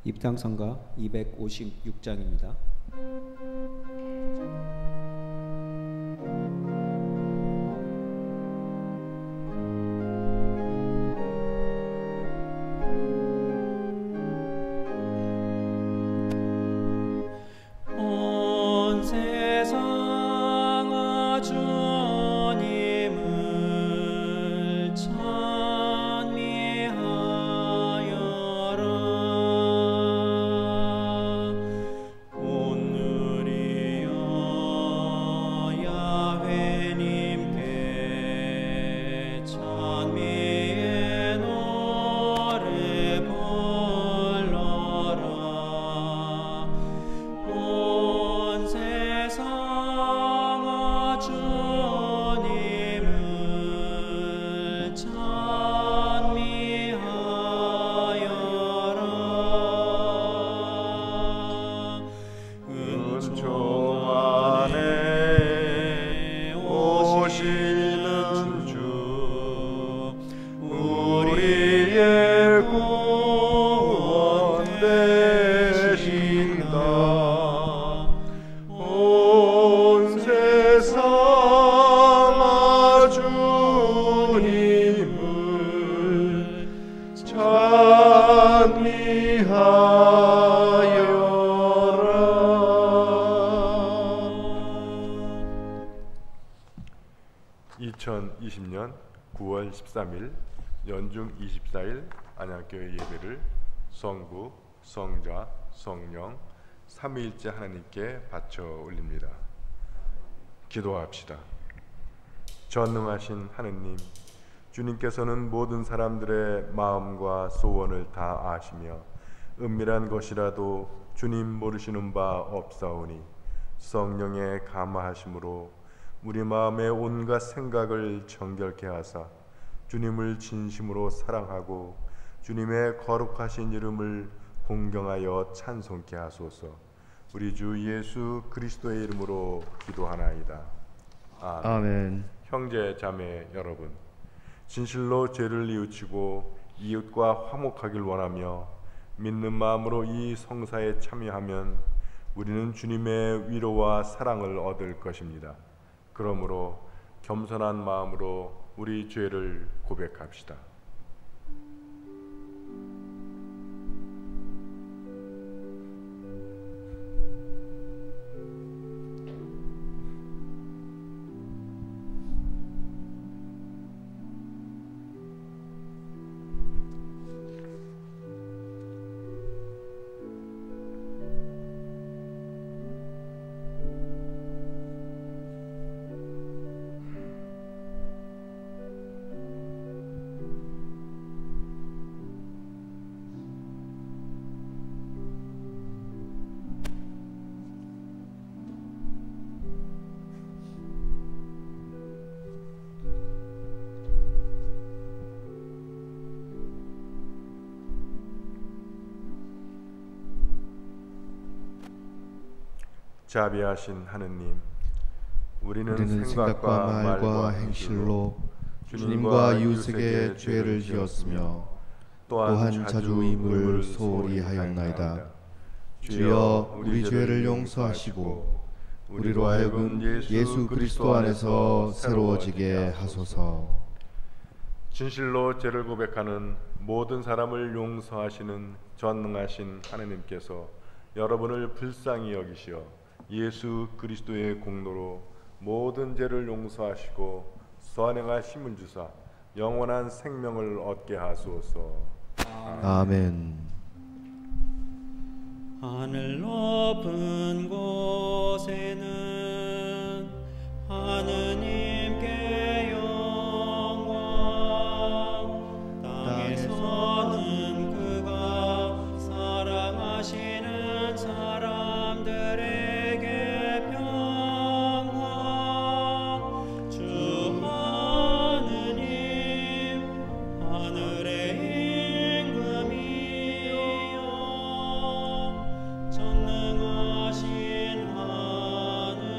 입당선가 256장입니다. 연중 24일 안양교회 예배를 성부, 성자, 성령 삼위일체 하나님께 바쳐 올립니다. 기도합시다. 전능하신 하느님, 주님께서는 모든 사람들의 마음과 소원을 다 아시며 은밀한 것이라도 주님 모르시는 바 없사오니 성령의 감화하심으로 우리 마음의 온갖 생각을 정결케 하사 주님을 진심으로 사랑하고 주님의 거룩하신 이름을 공경하여 찬송케 하소서. 우리 주 예수 그리스도의 이름으로 기도하나이다. 아멘. 형제 자매 여러분, 진실로 죄를 뉘우치고 이웃과 화목하길 원하며 믿는 마음으로 이 성사에 참여하면 우리는 주님의 위로와 사랑을 얻을 것입니다. 그러므로 겸손한 마음으로 우리 죄를 고백합시다. 자비하신 하느님, 우리는 생각과 말과 행실로 주님과 이웃에게 죄를 지었으며 또한 자주 임을 소홀히 하였나이다. 주여, 우리 죄를 용서하시고 우리로 하여금 예수 그리스도 안에서 새로워지게 하소서. 진실로 죄를 고백하는 모든 사람을 용서하시는 전능하신 하느님께서 여러분을 불쌍히 여기시어 예수 그리스도의 공로로 모든 죄를 용서하시고 선행할 힘을 주사 영원한 생명을 얻게 하소서. 아멘. 하늘 높은 곳에는 하느님께 영광, 땅에서는 그가 사랑하시는 사람들의 전능하신 하느님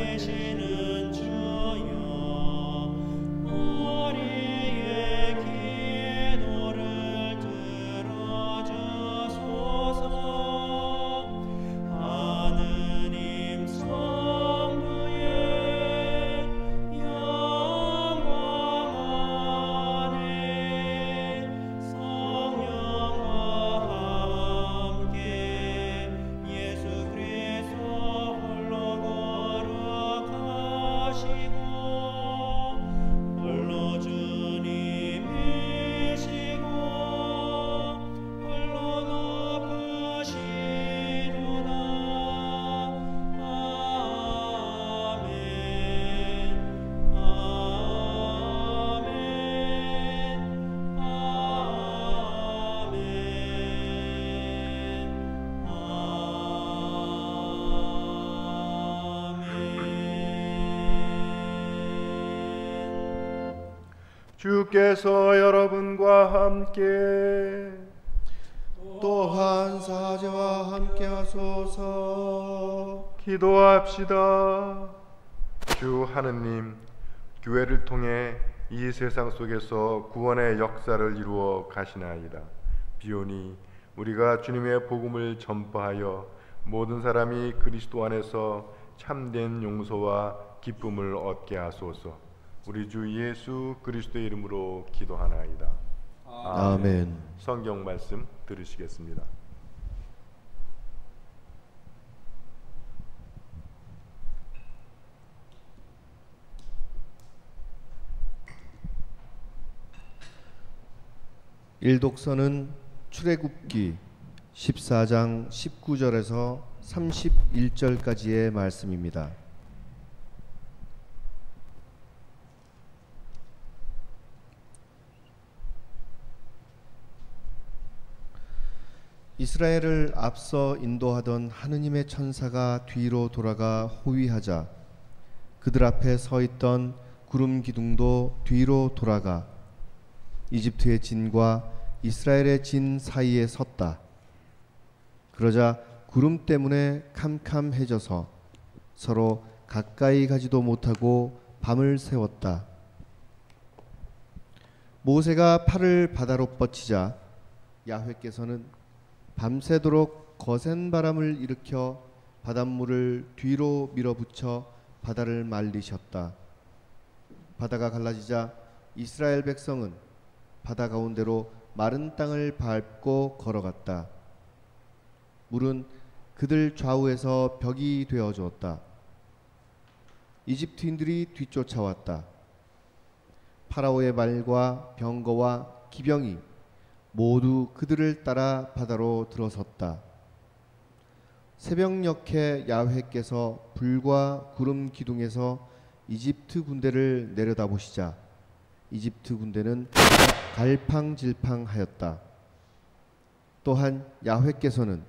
살아계시는 주여 우리의 기도를 들어주소서. 하느님 성부의 영광 안에 성령과 함께 예수 그리스도 홀로 거룩하시고 홀로 주님이시고 홀로 높으시도다. 아멘. 아멘. 아멘. 주께서 여러분과 함께 또한 사제와 함께 하소서. 기도합시다. 주 하느님, 교회를 통해 이 세상 속에서 구원의 역사를 이루어 가시나이다. 비오니 우리가 주님의 복음을 전파하여 모든 사람이 그리스도 안에서 참된 용서와 기쁨을 얻게 하소서. 우리 주 예수 그리스도의 이름으로 기도하나이다. 아멘. 성경 말씀 들으시겠습니다. 일독서는 출애굽기 14장 19절에서 31절까지의 말씀입니다. 이스라엘을 앞서 인도하던 하느님의 천사가 뒤로 돌아가 호위하자 그들 앞에 서 있던 구름 기둥도 뒤로 돌아가 이집트의 진과 이스라엘의 진 사이에 섰다. 그러자 구름 때문에 캄캄해져서 서로 가까이 가지도 못하고 밤을 새웠다. 모세가 팔을 바다로 뻗치자 야훼께서는 밤새도록 거센 바람을 일으켜 바닷물을 뒤로 밀어붙여 바다를 말리셨다. 바다가 갈라지자 이스라엘 백성은 바다 가운데로 마른 땅을 밟고 걸어갔다. 물은 그들 좌우에서 벽이 되어 주었다. 이집트인들이 뒤쫓아왔다. 파라오의 말과 병거와 기병이 모두 그들을 따라 바다로 들어섰다. 새벽녘에 야훼께서 불과 구름 기둥에서 이집트 군대를 내려다보시자 이집트 군대는 갈팡질팡하였다. 또한 야훼께서는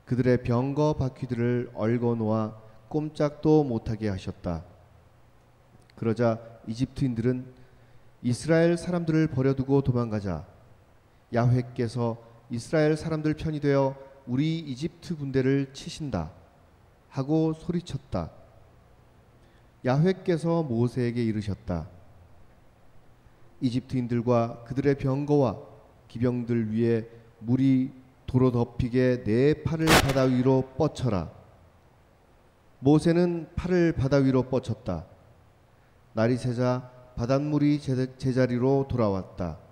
그들의 병거 바퀴들을 얽어 놓아 꼼짝도 못하게 하셨다. 그러자 이집트인들은 이스라엘 사람들을 버려두고 도망가자 야훼께서 이스라엘 사람들 편이 되어 우리 이집트 군대를 치신다 하고 소리쳤다. 야훼께서 모세에게 이르셨다. 이집트인들과 그들의 병거와 기병들 위에 물이 도로 덮이게 내 팔을 바다 위로 뻗쳐라. 모세는 팔을 바다 위로 뻗쳤다. 날이 새자 바닷물이 제자리로 돌아왔다.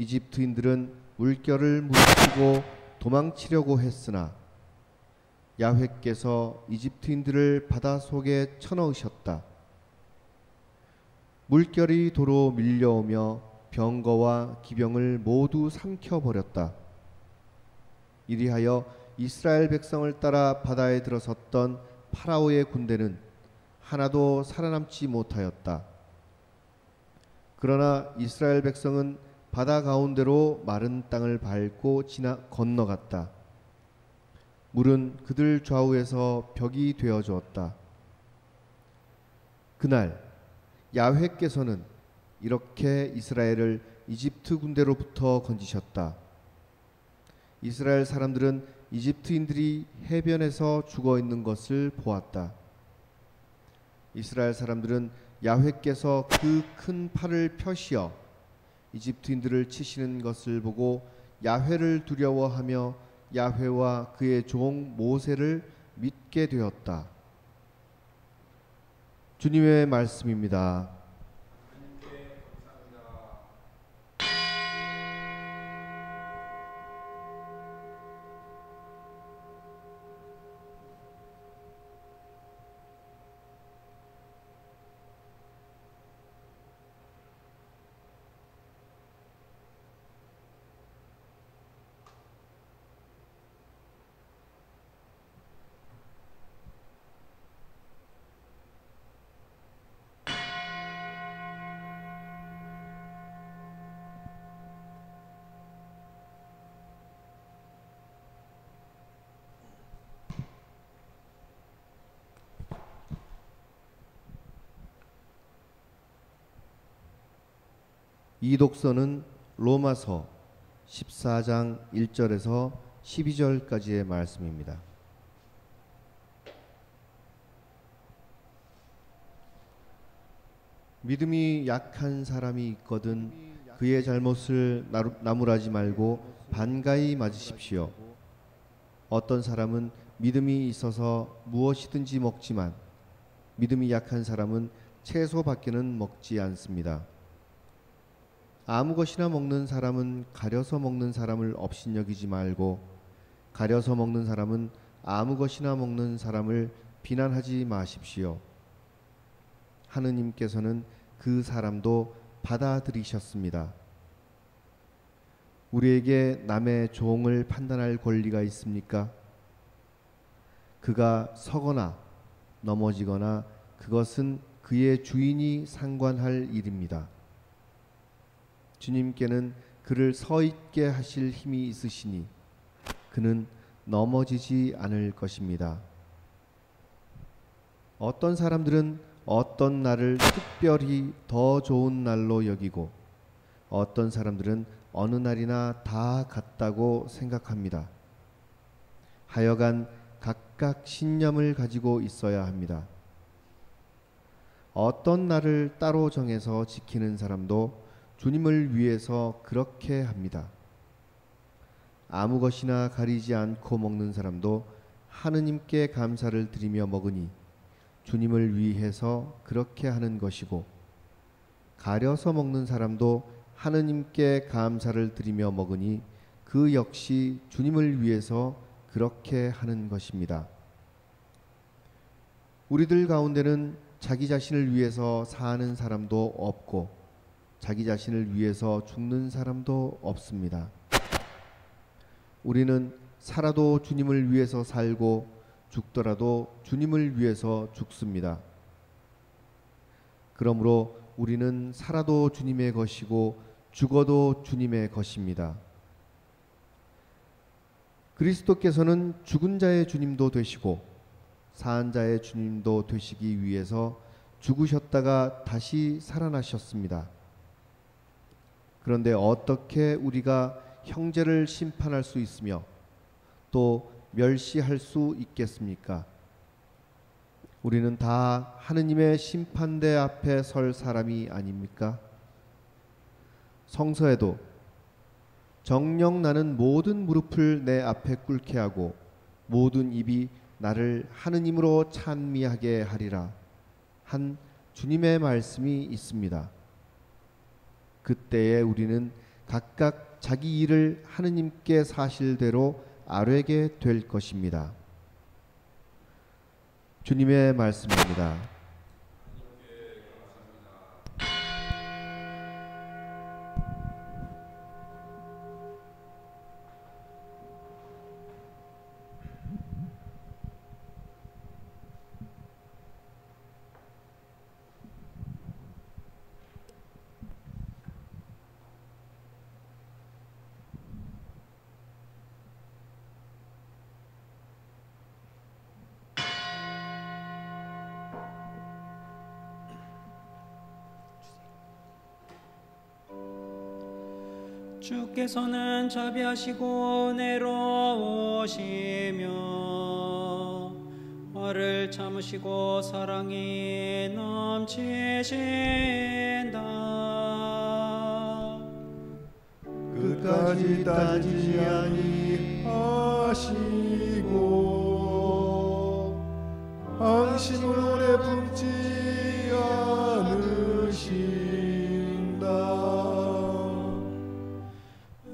이집트인들은 물결을 물리치고 도망치려고 했으나 야훼께서 이집트인들을 바다 속에 쳐넣으셨다. 물결이 도로 밀려오며 병거와 기병을 모두 삼켜버렸다. 이리하여 이스라엘 백성을 따라 바다에 들어섰던 파라오의 군대는 하나도 살아남지 못하였다. 그러나 이스라엘 백성은 바다 가운데로 마른 땅을 밟고 건너갔다. 물은 그들 좌우에서 벽이 되어 주었다. 그날 야훼께서는 이렇게 이스라엘을 이집트 군대로부터 건지셨다. 이스라엘 사람들은 이집트인들이 해변에서 죽어 있는 것을 보았다. 이스라엘 사람들은 야훼께서 그 큰 팔을 펴시어 이집트인들을 치시는 것을 보고 야훼를 두려워하며 야훼와 그의 종 모세를 믿게 되었다. 주님의 말씀입니다. 이 독서는 로마서 14장 1절에서 12절까지의 말씀입니다. 믿음이 약한 사람이 있거든 그의 잘못을 나무라지 말고 반가이 맞으십시오. 어떤 사람은 믿음이 있어서 무엇이든지 먹지만 믿음이 약한 사람은 채소밖에는 먹지 않습니다. 아무 것이나 먹는 사람은 가려서 먹는 사람을 업신여기지 말고 가려서 먹는 사람은 아무 것이나 먹는 사람을 비난하지 마십시오. 하느님께서는 그 사람도 받아들이셨습니다. 우리에게 남의 종을 판단할 권리가 있습니까? 그가 서거나 넘어지거나 그것은 그의 주인이 상관할 일입니다. 주님께는 그를 서 있게 하실 힘이 있으시니 그는 넘어지지 않을 것입니다. 어떤 사람들은 어떤 날을 특별히 더 좋은 날로 여기고 어떤 사람들은 어느 날이나 다 같다고 생각합니다. 하여간 각각 신념을 가지고 있어야 합니다. 어떤 날을 따로 정해서 지키는 사람도 주님을 위해서 그렇게 합니다. 아무 것이나 가리지 않고 먹는 사람도 하느님께 감사를 드리며 먹으니 주님을 위해서 그렇게 하는 것이고 가려서 먹는 사람도 하느님께 감사를 드리며 먹으니 그 역시 주님을 위해서 그렇게 하는 것입니다. 우리들 가운데는 자기 자신을 위해서 사는 사람도 없고 자기 자신을 위해서 죽는 사람도 없습니다. 우리는 살아도 주님을 위해서 살고 죽더라도 주님을 위해서 죽습니다. 그러므로 우리는 살아도 주님의 것이고 죽어도 주님의 것입니다. 그리스도께서는 죽은 자의 주님도 되시고 산 자의 주님도 되시기 위해서 죽으셨다가 다시 살아나셨습니다. 그런데 어떻게 우리가 형제를 심판할 수 있으며 또 멸시할 수 있겠습니까? 우리는 다 하느님의 심판대 앞에 설 사람이 아닙니까? 성서에도 정녕 나는 모든 무릎을 내 앞에 꿇게 하고 모든 입이 나를 하느님으로 찬미하게 하리라 한 주님의 말씀이 있습니다. 그때에 우리는 각각 자기 일을 하느님께 사실대로 아뢰게 될 것입니다. 주님의 말씀입니다. 주께서는 자비하시고 은혜로우시며 너를 참으시고 사랑이 넘치신다. 끝까지 따지지 아니하시고 당신을 오래 품지 않으신다.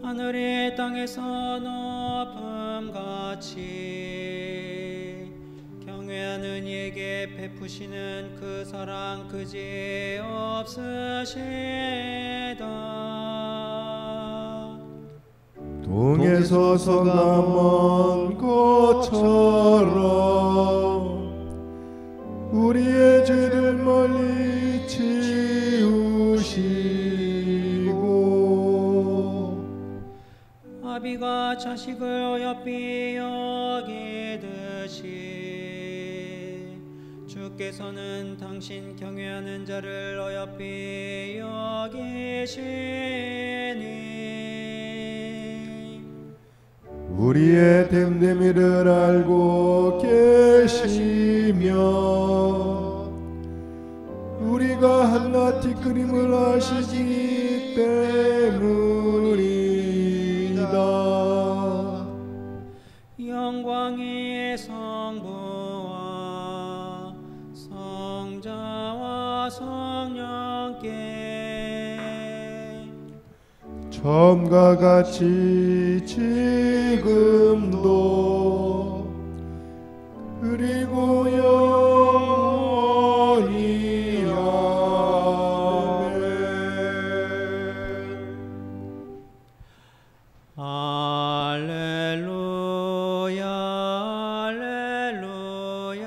하늘이 땅에서 높음같이 경외하는 이에게 베푸시는 그 사랑 그지없으시다. 동에 서서가 먼 것처럼 우리의 죄를 멀리 치우시고 아비가 자식을 어여삐 여기듯이 주께서는 당신 경외하는 자를 어여삐 여기시니 우리의 됨됨이를 알고 계시며 우리가 한낱 뒷그림을 아시기 때문이다. 영광이 성부와 성자와 성령께 처음과 같이 지금도 그리고 영원히 아멘. 할렐루야 할렐루야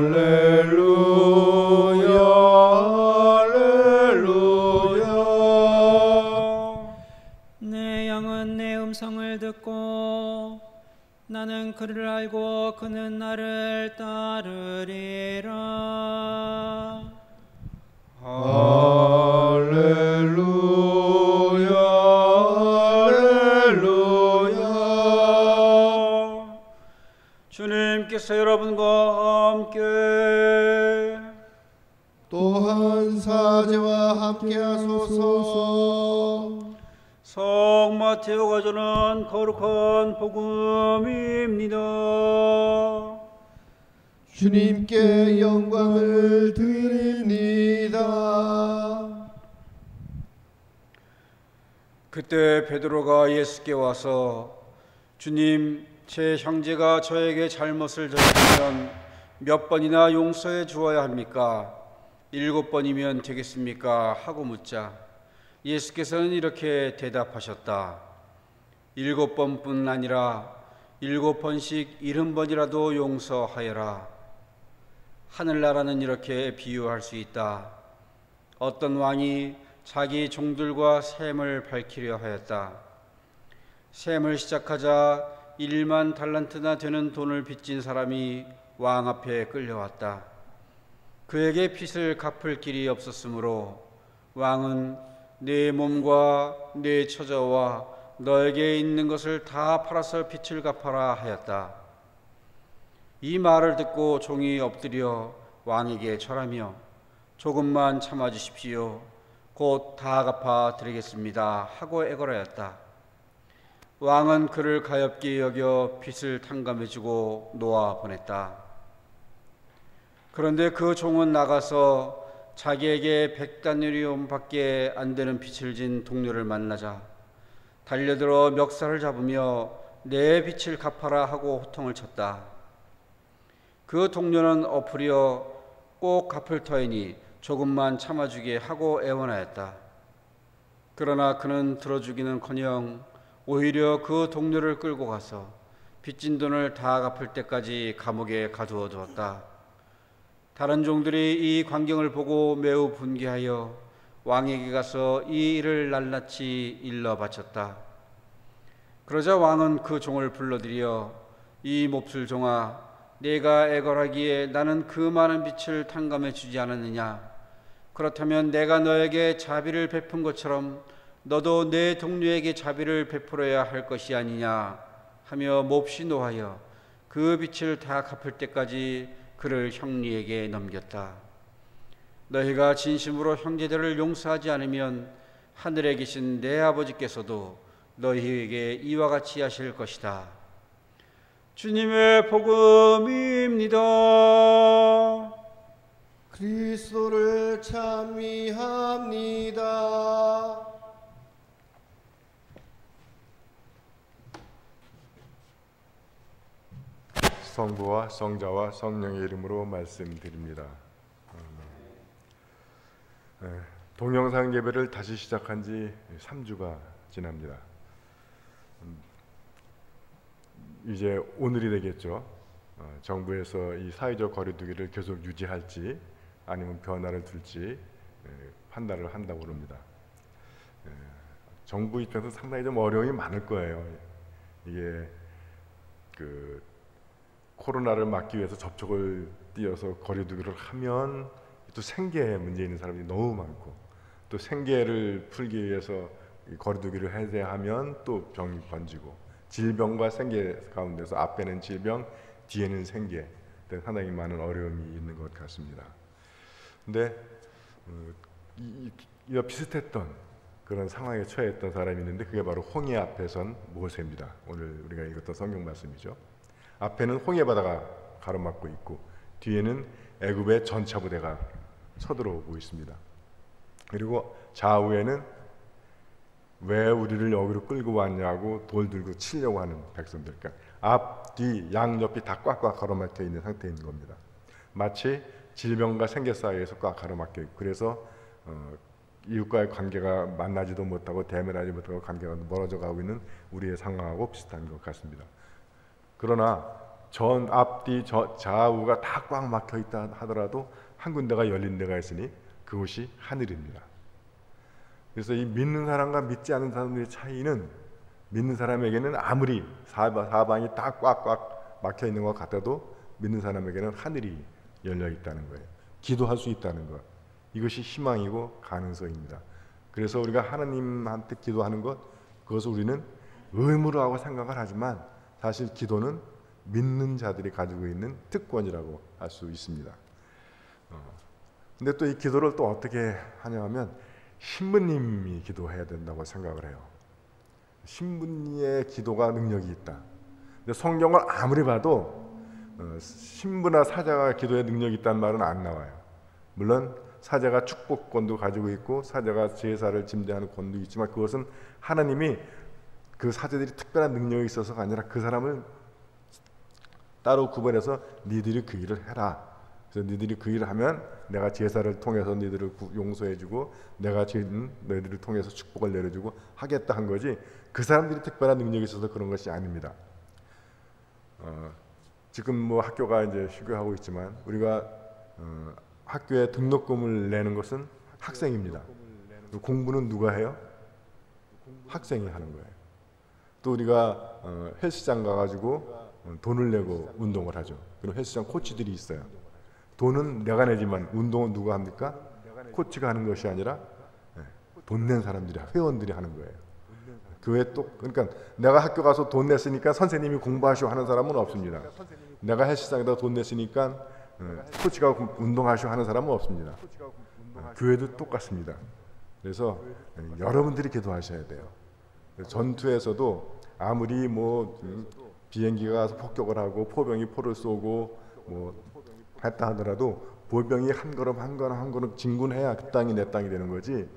할렐루야 할렐루야. 내 양은 내 음성을 듣고 나는 그를 알고 그는 나를 따르리라. 할렐루야 할렐루야. 주님께서 여러분과 함께 또한 사제와 함께 하소서. 성 마테오가 전한 거룩한 복음입니다. 주님께 영광을 드립니다. 그때 베드로가 예수께 와서 주님, 제 형제가 저에게 잘못을 저지르면 몇 번이나 용서해 주어야 합니까? 7번이면 되겠습니까? 하고 묻자 예수께서는 이렇게 대답하셨다. 7번뿐 아니라 7번씩 70번이라도 용서하여라. 하늘나라는 이렇게 비유할 수 있다. 어떤 왕이 자기 종들과 셈을 밝히려 하였다. 셈을 시작하자 1만 달란트나 되는 돈을 빚진 사람이 왕 앞에 끌려왔다. 그에게 빚을 갚을 길이 없었으므로 왕은 내 몸과 내 처자와 너에게 있는 것을 다 팔아서 빚을 갚아라 하였다. 이 말을 듣고 종이 엎드려 왕에게 절하며 조금만 참아주십시오. 곧 다 갚아 드리겠습니다 하고 애걸하였다. 왕은 그를 가엾게 여겨 빚을 탕감해주고 놓아 보냈다. 그런데 그 종은 나가서 자기에게 100다니리온 밖에 안 되는 빚을 진 동료를 만나자 달려들어 멱살을 잡으며 내 빚을 갚아라 하고 호통을 쳤다. 그 동료는 엎으려 꼭 갚을 터이니 조금만 참아주게 하고 애원하였다. 그러나 그는 들어주기는커녕 오히려 그 동료를 끌고 가서 빚진 돈을 다 갚을 때까지 감옥에 가두어 두었다. 다른 종들이 이 광경을 보고 매우 분개하여 왕에게 가서 이 일을 낱낱이 일러 바쳤다. 그러자 왕은 그 종을 불러들여 이 몹쓸 종아, 내가 애걸하기에 나는 그 많은 빚을 탕감해 주지 않았느냐? 그렇다면 내가 너에게 자비를 베푼 것처럼 너도 내 동료에게 자비를 베풀어야 할 것이 아니냐? 하며 몹시 노하여 그 빚을 다 갚을 때까지 그를 형리에게 넘겼다. 너희가 진심으로 형제들을 용서하지 않으면 하늘에 계신 내 아버지께서도 너희에게 이와 같이 하실 것이다. 주님의 복음입니다. 그리스도를 찬미합니다. 성부와 성자와 성령의 이름으로 말씀드립니다. 동영상 예배를 다시 시작한 지 3주가 지납니다. 이제 오늘이 되겠죠. 정부에서 이 사회적 거리두기를 계속 유지할지 아니면 변화를 둘지 판단을 한다고 합니다. 정부 입장에서 상당히 좀 어려움이 많을 거예요. 이게 코로나를 막기 위해서 접촉을 띄어서 거리두기를 하면 또 생계에 문제 있는 사람들이 너무 많고, 또 생계를 풀기 위해서 거리두기를 해제하면 또 병이 번지고, 질병과 생계 가운데서 앞에는 질병, 뒤에는 생계, 상당히 많은 어려움이 있는 것 같습니다. 근데 이와 비슷했던 그런 상황에 처했던 사람이 있는데 그게 바로 홍해 앞에 선 모세입니다. 오늘 우리가 읽었던 성경 말씀이죠. 앞에는 홍해 바다가 가로막고 있고 뒤에는 애굽의 전차 부대가 쳐들어오고 있습니다. 그리고 좌우에는 왜 우리를 여기로 끌고 왔냐고 돌 들고 치려고 하는 백성들, 그러니까 앞, 뒤, 양옆이 다 꽉꽉 가로막혀 있는 상태인 겁니다. 마치 질병과 생계 사이에서 꽉 가로막혀 있고, 그래서 이웃과의 관계가 만나지도 못하고 대면하지 못하고 관계가 멀어져 가고 있는 우리의 상황하고 비슷한 것 같습니다. 그러나 전, 앞, 뒤, 좌우가 다 꽉 막혀 있다 하더라도 한 군데가 열린 데가 있으니 그곳이 하늘입니다. 그래서 이 믿는 사람과 믿지 않는 사람들의 차이는, 믿는 사람에게는 아무리 사방이 다 꽉꽉 막혀 있는 것 같아도 믿는 사람에게는 하늘이 열려 있다는 거예요. 기도할 수 있다는 것, 이것이 희망이고 가능성입니다. 그래서 우리가 하나님한테 기도하는 것, 그것을 우리는 의무로 하고 생각을 하지만 사실 기도는 믿는 자들이 가지고 있는 특권이라고 할 수 있습니다. 근데 또 이 기도를 또 어떻게 하냐 하면 신부님이 기도해야 된다고 생각을 해요. 신부의 기도가 능력이 있다. 근데 성경을 아무리 봐도 신부나 사자가 기도에 능력이 있다는 말은 안 나와요. 물론 사자가 축복권도 가지고 있고 사자가 제사를 짐대하는 권도 있지만 그것은 하나님이 그 사자들이 특별한 능력이 있어서가 아니라 그 사람을 따로 구분해서 니들이 그 일을 해라. 그래서 니들이 그 일을 하면 내가 제사를 통해서 니들을 용서해주고 내가 너희들을 통해서 축복을 내려주고 하겠다 한 거지, 그 사람들이 특별한 능력이 있어서 그런 것이 아닙니다. 지금 뭐 학교가 이제 휴교하고 있지만 우리가 학교에 등록금을 내는 것은 학생입니다. 공부는 누가 해요? 학생이 하는 거예요. 또 우리가 헬스장 가가지고 돈을 내고 운동을 하죠. 그럼 헬스장 코치들이 있어요. 돈은 내가 내지만 운동은 누가 합니까? 코치가 하는 것이 아니라 돈 낸 사람들이, 회원들이 하는 거예요. 교회 또, 그러니까 내가 학교 가서 돈 냈으니까 선생님이 공부하시오 하는 사람은 없습니다. 내가 헬스장에다 돈 냈으니까 코치가 운동하시오 하는 사람은 없습니다. 교회도 똑같습니다. 그래서 여러분들이 기도하셔야 돼요. 전투에서도 아무리 뭐 비행기가 가서 폭격을 하고 포병이 포를 쏘고 뭐 했다 하더라도 보병이 한 걸음 진군해야 그 땅이 내 땅이 되는 거지.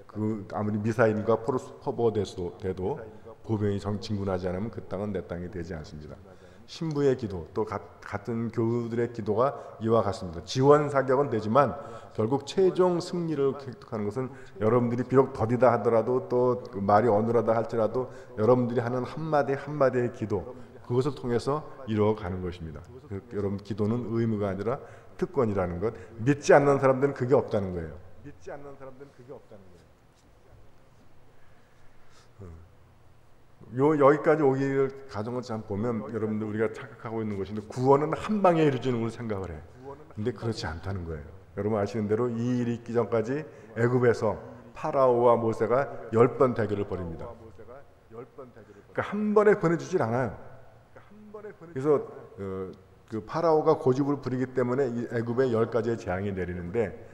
그 아무리 미사일과 포를 퍼부어대도 보병이 진군하지 않으면 그 땅은 내 땅이 되지 않습니다. 신부의 기도, 또 같은 교우들의 기도가 이와 같습니다. 지원 사격은 되지만 결국 최종 승리를 획득하는 것은 여러분들이 비록 더디다 하더라도 또 말이 어눌하다 할지라도 여러분들이 하는 한마디 한마디의 기도, 그것을 통해서 이루어가는 것입니다. 여러분 기도는 의무가 아니라 특권이라는 것, 믿지 않는 사람들은 그게 없다는 거예요. 믿지 않는 사람들은 그게 없다는 거예요. 여기까지 오기를 가정을 참 보면 여러분들 우리가 착각하고 있는 것인데 구원은 한 방에 이루어지는 걸로 생각을 해. 근데 그렇지 않다는 거예요. 여러분 아시는 대로 이 일이 있기 전까지 애굽에서 파라오와 모세가 10번 대결을 벌입니다. 그러니까 한 번에 보내주질 않아요. 그래서 그 파라오가 고집을 부리기 때문에 이 애굽에 10가지의 재앙이 내리는데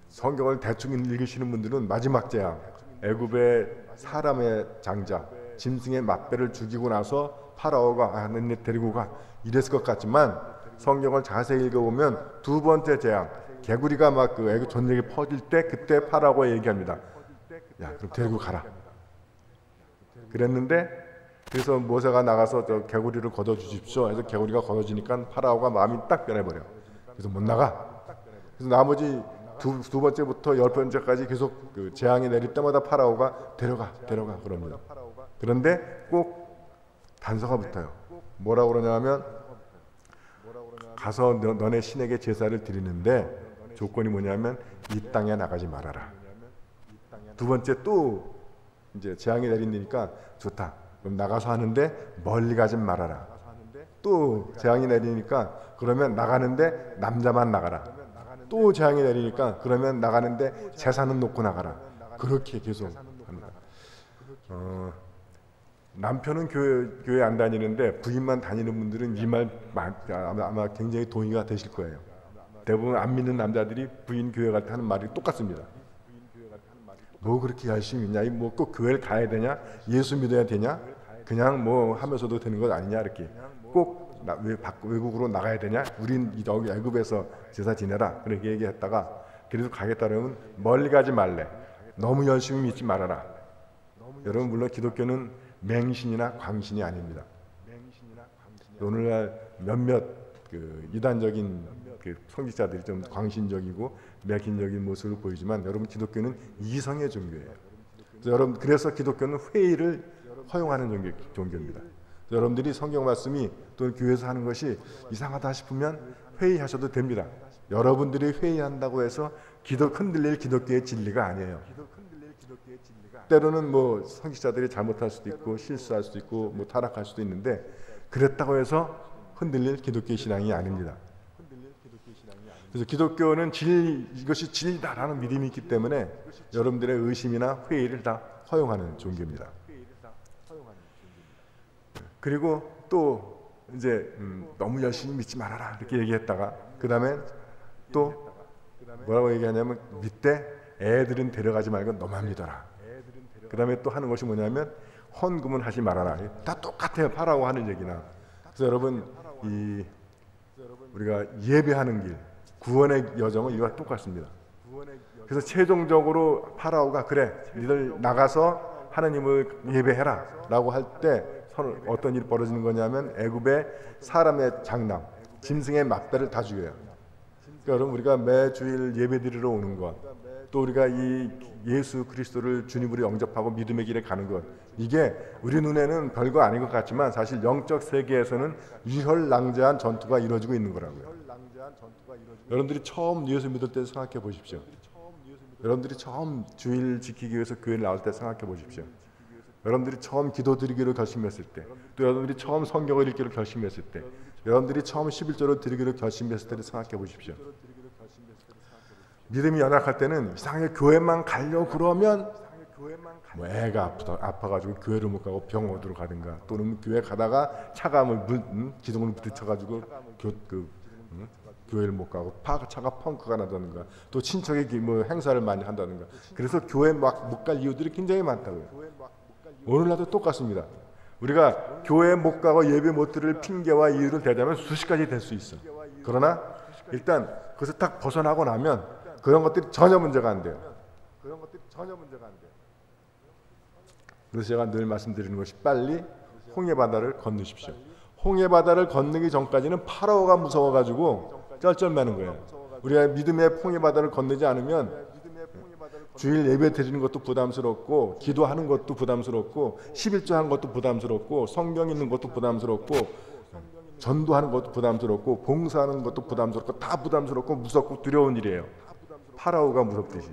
성경을 대충 읽으시는 분들은 마지막 재앙, 애굽의 사람의 장자, 짐승의 맏배를 죽이고 나서 파라오가 내 데리고 가 이랬을 것 같지만 성경을 자세히 읽어보면 두 번째 재앙, 개구리가 막 그 애굽 전역에 퍼질 때 그때 파라오가 얘기합니다. 야, 그럼 데리고 가라. 그랬는데 그래서 모세가 나가서 저 개구리를 걷어 주십시오. 그래서 개구리가 걷어지니까 파라오가 마음이 딱 변해버려. 그래서 못 나가. 그래서 나머지 두 번째부터 10번째까지 계속 그 재앙이 내릴 때마다 파라오가 데려가 그럽니다. 그런데 꼭 단서가 붙어요. 뭐라고 그러냐면 가서 너네 신에게 제사를 드리는데 조건이 뭐냐면 이 땅에 나가지 말아라. 두 번째 또 이제 재앙이 내린다니까 좋다. 그럼 나가서 하는데 멀리 가지 말아라. 또 재앙이 내리니까 그러면 나가는데 남자만 나가라. 또 재앙이 내리니까 그러면 나가는데 재산은 놓고 나가라. 그렇게 계속 합니다. 남편은 교회 안 다니는데 부인만 다니는 분들은 이 말 아마 굉장히 동의가 되실 거예요. 대부분 안 믿는 남자들이 부인 교회 갈 때 하는 말이 똑같습니다. 뭐 그렇게 열심히 있냐? 뭐 꼭 교회를 가야 되냐? 예수 믿어야 되냐? 그냥 뭐 하면서도 되는 것 아니냐? 이렇게 꼭 외국으로 나가야 되냐? 우린 여기 애굽에서 제사 지내라. 그렇게 얘기했다가 그래도 가겠다 그러면 멀리 가지 말래. 너무 열심히 믿지 말아라. 여러분 물론 기독교는 맹신이나 광신이 아닙니다. 오늘날 몇몇 그 이단적인 그 성직자들이 좀 광신적이고 맹신적인 모습을 보이지만 여러분 기독교는 이성의 종교예요. 그래서 기독교는 회의를 허용하는 종교입니다. 여러분들이 성경 말씀이 또는 교회에서 하는 것이 이상하다 싶으면 회의하셔도 됩니다. 여러분들이 회의한다고 해서 흔들릴 기독교의 진리가 아니에요. 때로는 뭐 성직자들이 잘못할 수도 있고 실수할 수도 있고 뭐 타락할 수도 있는데 그랬다고 해서 흔들릴 기독교의 신앙이 아닙니다. 그래서 기독교는 이것이 진리다라는 믿음이 있기 때문에 여러분들의 의심이나 회의를 다 허용하는 종교입니다. 그리고 또 이제 너무 열심히 믿지 말아라 이렇게 얘기했다가 그 다음에 또 뭐라고 얘기하냐면 믿되 애들은 데려가지 말고 너만 믿어라. 그 다음에 또 하는 것이 뭐냐면 헌금은 하지 말아라. 다 똑같아요. 파라오 하는 얘기나. 그래서 여러분 우리가 예배하는 길 구원의 여정은 이와 똑같습니다. 그래서 최종적으로 파라오가 그래 니들 나가서 하나님을 예배해라 라고 할 때 어떤 일이 벌어지는 거냐면 애굽의 사람의 장남 짐승의 맏배를 다 죽여요. 그러니까 여러분 우리가 매주일 예배드리러 오는 것 또 우리가 이 예수 그리스도를 주님으로 영접하고 믿음의 길에 가는 것 이게 우리 눈에는 별거 아닌 것 같지만 사실 영적 세계에서는 유혈랑자한 전투가 이루어지고 있는 거라고요. 여러분들이 처음 예수 믿을 때 생각해 보십시오. 여러분들이 처음 주일 지키기 위해서 교회를 나올 때 생각해 보십시오. 여러분들이 처음 기도드리기로 결심했을 때, 또 여러분들이 처음 성경을 읽기로 결심했을 때, 여러분들이 처음 11조를 드리기로 결심했을 때를 생각해 보십시오. 믿음이 연약할 때는 이상하게 교회만 가려고 그러면 뭐 애가 아파가지고 교회를 못 가고 병원으로 가든가 또는 교회 가다가 기둥을 부딪혀가지고 교회를 못 가고 차가 펑크가 나다든가 또 친척이 뭐 행사를 많이 한다든가 그래서 교회 막 못 갈 이유들이 굉장히 많다고요. 오늘날도 똑같습니다. 우리가 교회 못 가고 예배 못 드릴 핑계와 이유를 대자면 수십 가지 될 수 있어. 그러나 일단 그것을 딱 벗어나고 나면 그런 것들이 전혀 문제가 안 돼요. 그래서 제가 늘 말씀드리는 것이 빨리 홍해바다를 건너십시오. 홍해바다를 건너기 전까지는 파라오가 무서워가지고 쩔쩔매는 거예요. 우리가 믿음의 홍해바다를 건너지 않으면 주일 예배 드리는 것도 부담스럽고 기도하는 것도 부담스럽고 11조 하는 것도 부담스럽고 성경 읽는 것도 부담스럽고 전도하는 것도 부담스럽고 봉사하는 것도 부담스럽고 다 부담스럽고 무섭고 두려운 일이에요. 파라오가 무섭듯이.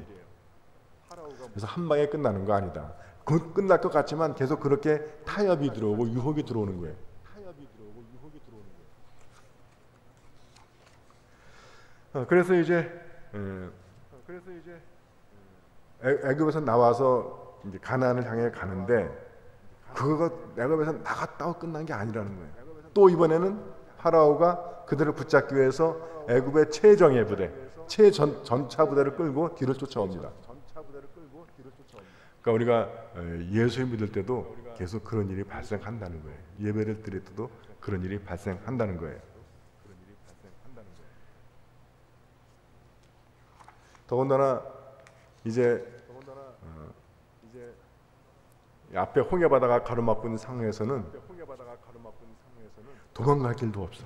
그래서 한 방에 끝나는 거 아니다. 끝날 것 같지만 계속 그렇게 타협이 들어오고 유혹이 들어오는 거예요. 그래서 이제 애굽에서 나와서 이제 가나안을 향해 가는데 그거 애굽에서 나갔다고 끝난 게 아니라는 거예요. 또 이번에는 파라오가 그들을 붙잡기 위해서 애굽의 최정예 부대, 최전차 부대를 끌고 뒤를 쫓아옵니다. 그러니까 우리가 예수 믿을 때도 계속 그런 일이 발생한다는 거예요. 예배를 드릴 때도 그런 일이 발생한다는 거예요. 더군다나 이제 앞에 홍해 바다가 가로막고 있는 상황에서는 도망갈 길도 없어.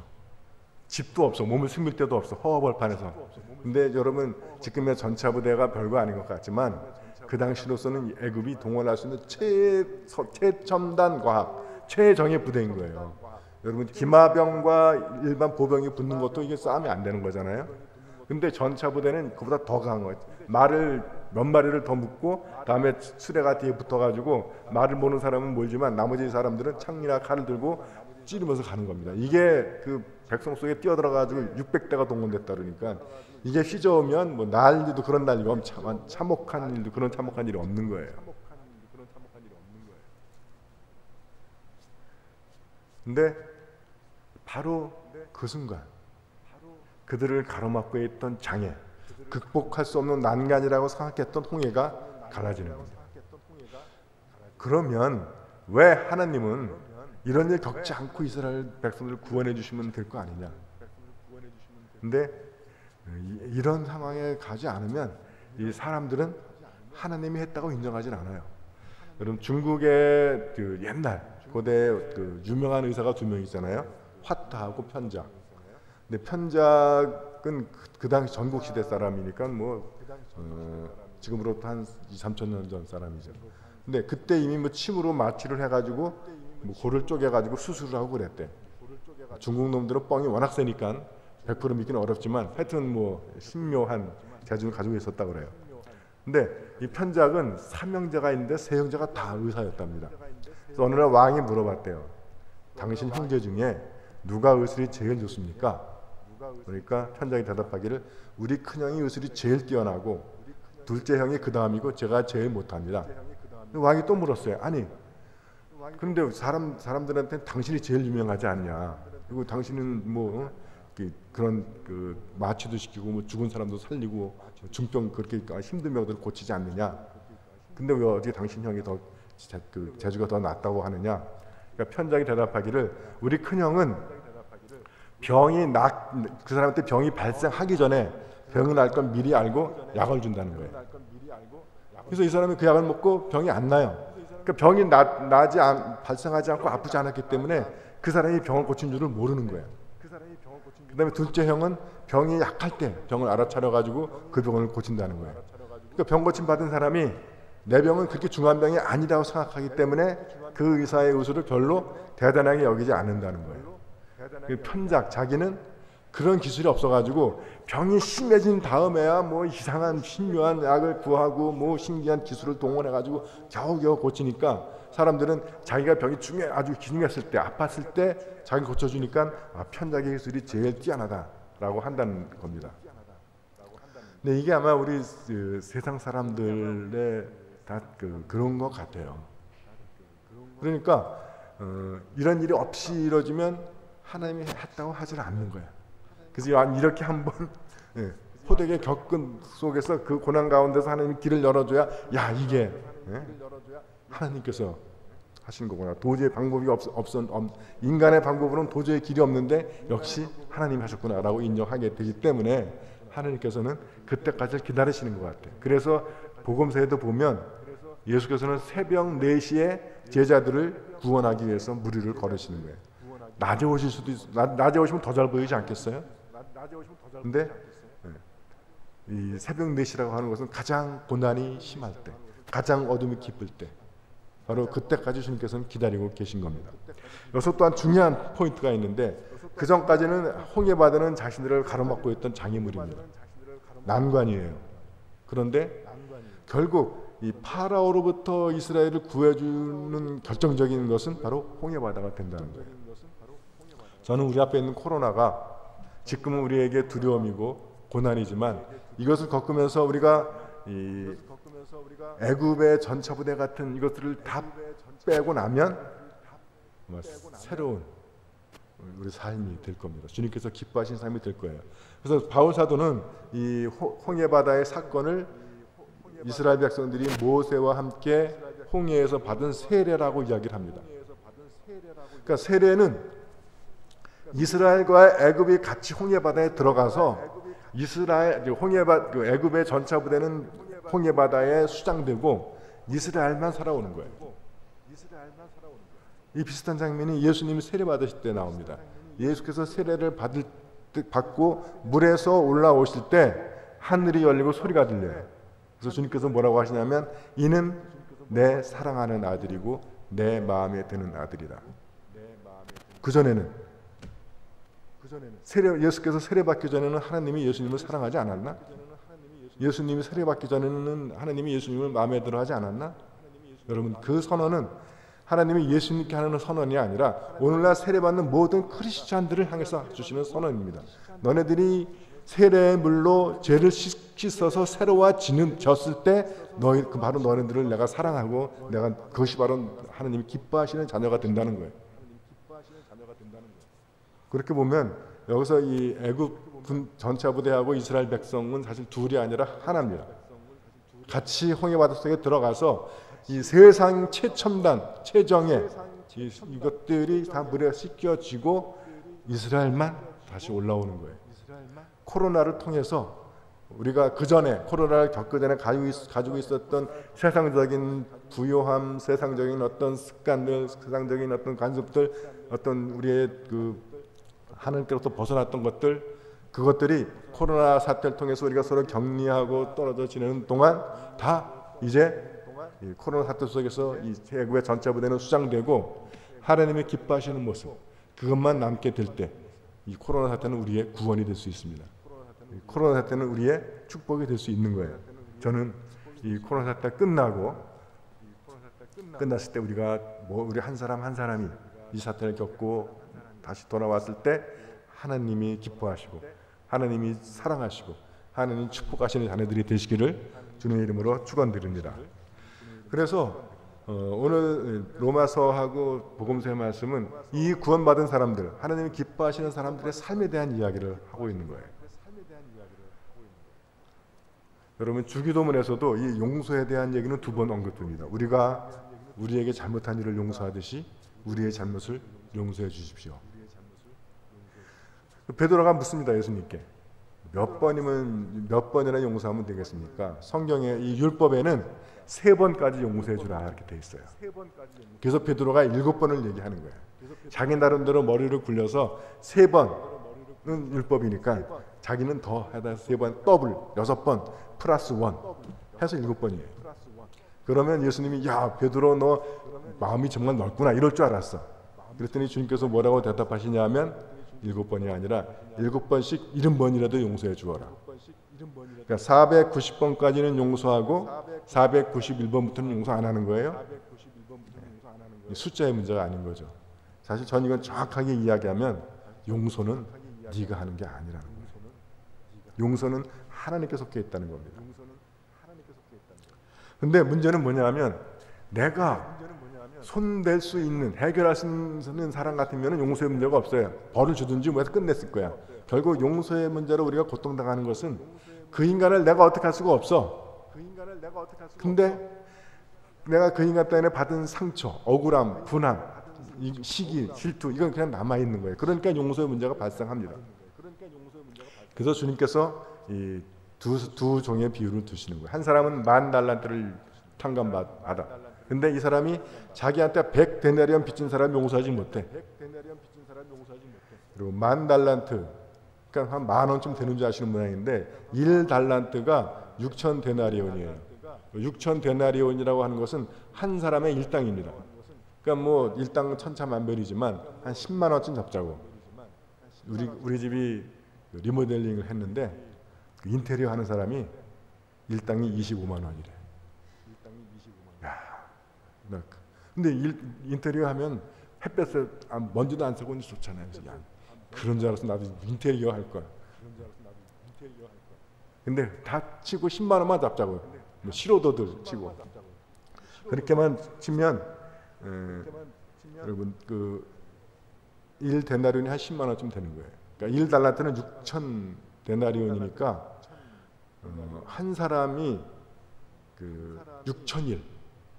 집도 없어. 몸을 숨길 데도 없어. 허허벌판에서. 근데 여러분 지금의 전차 부대가 별거 아닌 것 같지만 그 당시로서는 애굽이 동원할 수 있는 최첨단 과학, 최정예 부대인 거예요. 여러분 기마병과 일반 보병이 붙는 것도 이게 싸움이 안 되는 거잖아요. 근데 전차 부대는 그보다 더 강한 거예요. 말을 몇 마리를 더 묶고 다음에 수레가 뒤에 붙어가지고 말을 모는 사람은 몰지만 나머지 사람들은 창이나 칼을 들고 찌르면서 가는 겁니다. 이게 그 백성 속에 뛰어들어가지고 600대가 동원됐다 그러니까 이게 휘저으면 뭐 난리도 그런 난리가 엄청 참혹한 일도 그런 참혹한 일이 없는 거예요. 근데 바로 그 순간 그들을 가로막고 있던 장애, 극복할 수 없는 난간이라고 생각했던 홍해가 갈라지는 겁니다. 그러면 왜 하나님은 이런 일 겪지 않고 이스라엘 백성들을 구원해 주시면 될 거 아니냐? 근데 이런 상황에 가지 않으면 이 사람들은 하나님이 했다고 인정하지 않아요. 여러분 중국의 그 옛날 고대 그 유명한 의사가 두 명 있잖아요. 화타하고 편작. 근데 편작은 그 당시 전국 시대 사람이니까 뭐 지금으로부터 한 2~3천 년 전 사람이죠. 근데 그때 이미 뭐 침으로 마취를 해가지고 뭐 골을 쪼개가지고 수술을 하고 그랬대. 중국 놈들은 뻥이 워낙 세니까 100% 믿기는 어렵지만 하여튼 뭐 신묘한 재주를 가지고 있었다 그래요. 근데 이 편작은 3형제가 있는데 3형제가 다 의사였답니다. 그래서 어느 날 왕이 물어봤대요. 당신 형제 중에 누가 의술이 제일 좋습니까? 그러니까 편작이 대답하기를 우리 큰형이 의술이 제일 뛰어나고 둘째 형이 그 다음이고 제가 제일 못합니다. 왕이 또 물었어요. 아니 그런데 사람들한테 당신이 제일 유명하지 않냐? 그리고 당신은 뭐 그런 그 마취도 시키고 뭐 죽은 사람도 살리고 중병 그렇게 힘든 병들을 고치지 않느냐? 근데 왜 어떻게 당신 형이 더 재주가 더 낫다고 하느냐? 그러니까 편작이 대답하기를 우리 큰형은 그 사람한테 병이 발생하기 전에 병이 날 건 미리 알고 약을 준다는 거예요. 그래서 이 사람이 그 약을 먹고 병이 안 나요. 그러니까 병이 발생하지 않고 아프지 않았기 때문에 그 사람이 병을 고친 줄을 모르는 거예요. 그 다음에 둘째 형은 병이 약할 때 병을 알아차려가지고 그 병을 고친다는 거예요. 그러니까 병 고침 받은 사람이 내 병은 그렇게 중한 병이 아니라고 생각하기 때문에 그 의사의 의술을 별로 대단하게 여기지 않는다는 거예요. 그 편작 자기는 그런 기술이 없어가지고 병이 심해진 다음에야 뭐 이상한 신묘한 약을 구하고 뭐 신기한 기술을 동원해가지고 겨우겨우 고치니까 사람들은 자기가 병이 아주 기중했을 때 아팠을 때 자기 고쳐주니까 편작의 기술이 제일 뛰어나다라고 한다는 겁니다. 근데 이게 아마 우리 세상 사람들의 다 그런 것 같아요. 그러니까 이런 일이 없이 이루어지면 하나님이 했다고 하질 않는 거야. 그래서 이렇게 한번 호되게 겪은 속에서 그 고난 가운데서 하나님이 길을 열어줘야 이게 하나님께서 하신 거구나. 도저히 방법이 인간의 방법으로는 도저히 길이 없는데 역시 하나님이 하셨구나라고 인정하게 되기 때문에 하나님께서는 그때까지 기다리시는 것 같아요. 그래서 복음서에도 보면 예수께서는 새벽 4시에 제자들을 구원하기 위해서 무리를 걸으시는 거예요. 낮에 오실 수도 낮에 오시면 더 잘 보이지 않겠어요? 근데 이 새벽 4시라고 하는 것은 가장 고난이 심할 때, 가장 어둠이 깊을 때, 바로 그때까지 주님께서는 기다리고 계신 겁니다. 여기서 또한 중요한 포인트가 있는데 그 전까지는 홍해바다는 자신들을 가로막고 있던 장애물입니다. 난관이에요. 그런데 결국 이 파라오로부터 이스라엘을 구해주는 결정적인 것은 바로 홍해바다가 된다는 거예요. 저는 우리 앞에 있는 코로나가 지금은 우리에게 두려움이고 고난이지만 이것을 겪으면서 우리가 애굽의 전차부대 같은 이것들을 다 빼고 나면 새로운 우리 삶이 될 겁니다. 주님께서 기뻐하신 삶이 될 거예요. 그래서 바울 사도는 이 홍해 바다의 사건을 이스라엘 백성들이 모세와 함께 홍해에서 받은 세례라고 이야기를 합니다. 그러니까 세례는 이스라엘과 애굽이 같이 홍해 바다에 들어가서 애굽의 전차 부대는 홍해 바다에 수장되고 이스라엘만 살아오는 거예요. 이 비슷한 장면이 예수님이 세례 받으실 때 나옵니다. 예수께서 세례를 받고 물에서 올라오실 때 하늘이 열리고 소리가 들려요. 그래서 주님께서 뭐라고 하시냐면 이는 내 사랑하는 아들이고 내 마음에 드는 아들이다. 그전에는 예수께서 세례받기 전에는 하나님이 예수님을 사랑하지 않았나? 예수님이 세례받기 전에는 하나님이 예수님을 마음에 들어하지 않았나? 여러분, 그 선언은 하나님이 예수님께 하는 선언이 아니라 오늘날 세례받는 모든 크리스찬들을 향해서 주시는 선언입니다. 너네들이 세례의 물로 죄를 씻어서 새로워졌을 때 바로 너네들을 내가 사랑하고 그것이 바로 하나님이 기뻐하시는 자녀가 된다는 거예요. 그렇게 보면 여기서 이 애굽 전차 부대하고 이스라엘 백성은 사실 둘이 아니라 하나입니다. 같이 홍해 바다 속에 들어가서 이 세상 최첨단 최정예 이것들이 다 물에 씻겨지고 이스라엘만 다시 올라오는 거예요. 코로나를 통해서 우리가 그 전에 코로나를 겪기 전에 가지고 있었던 세상적인 부요함, 세상적인 어떤 습관들, 세상적인 어떤 관습들, 어떤 우리의 그 하나님께로부터 벗어났던 것들, 그것들이 코로나 사태를 통해서 우리가 서로 격리하고 떨어져 지내는 동안 다 이제 이 코로나 사태 속에서 이 애굽의 전차 부대는 수장되고 하나님의 기뻐하시는 모습, 그것만 남게 될 때 이 코로나 사태는 우리의 구원이 될 수 있습니다. 이 코로나 사태는 우리의 축복이 될 수 있는 거예요. 저는 이 코로나 사태 끝났을 때 우리 한 사람 한 사람이 이 사태를 겪고 다시 돌아왔을 때 하나님이 기뻐하시고 하나님이 사랑하시고 하나님 축복하시는 자녀들이 되시기를 주님의 이름으로 축원드립니다. 그래서 오늘 로마서하고 복음서의 말씀은 이 구원받은 사람들, 하나님이 기뻐하시는 사람들의 삶에 대한 이야기를 하고 있는 거예요. 여러분, 주기도문에서도 이 용서에 대한 얘기는 2번 언급됩니다. 우리가 우리에게 잘못한 일을 용서하듯이 우리의 잘못을 용서해 주십시오. 베드로가 묻습니다. 예수님께 몇 번이나 용서하면 되겠습니까? 성경의 이 율법에는 3번까지 용서해 주라 이렇게 돼 있어요. 그래서 베드로가 7번을 얘기하는 거예요. 자기 나름대로 머리를 굴려서 3번은 율법이니까 자기는 더 해다 3번 더블 6번 플러스 1 해서 7번이에요. 그러면 예수님이 야 베드로 너 마음이 정말 넓구나 이럴 줄 알았어. 그랬더니 주님께서 뭐라고 대답하시냐면 7번이 아니라 7번씩 70번이라도 용서해 주어라. 그러니까 490번까지는 용서하고 491번부터는 용서 안 하는 거예요. 숫자의 문제가 아닌 거죠. 사실 전 이건 정확하게 이야기하면 용서는 네가 하는 게 아니라는 거예요. 용서는 하나님께 속해 있다는 겁니다. 근데 문제는 뭐냐면 내가 손댈 수 있는 해결할 수 있는 사람 같으면 용서의 문제가 없어요. 벌을 주든지 뭐 해서 끝냈을 거야. 결국 용서의 문제로 우리가 고통당하는 것은 그 인간을 내가 어떻게 할 수가 없어. 근데 내가 그 인간 때문에 받은 상처, 억울함, 분함, 시기, 질투 이건 그냥 남아있는 거예요. 그러니까 용서의 문제가 발생합니다. 그래서 주님께서 이 두 종의 비유를 두시는 거예요. 한 사람은 10,000달란트를 탕감받아. 근데 이 사람이 자기한테 100데나리온 빚진 사람 용서하지 못해. 그리고 10,000달란트, 그러니까 한 10,000원쯤 되는 줄 아시는 모양인데 1달란트가 6,000데나리온이에요. 6,000데나리온이라고 하는 것은 한 사람의 일당입니다. 그러니까 뭐 일당 천차만별이지만 한 10만 원쯤 잡자고. 우리 집이 리모델링을 했는데 그 인테리어 하는 사람이 일당이 25만 원이래. 야, 근데 인테리어 하면 햇볕에 먼지도 안 쓰고 좋잖아요. 그래서 야, 그런 줄 알아서 나도 인테리어 할 거야. 근데 다 치고 10만 원만 잡자고. 뭐 시로도들 치고 그렇게만 치면 여러분 그 1데나리온이 한 10만 원쯤 되는 거예요. 그러니까 1달란트는 6천 데나리온이니까 한 사람이 그 6천일,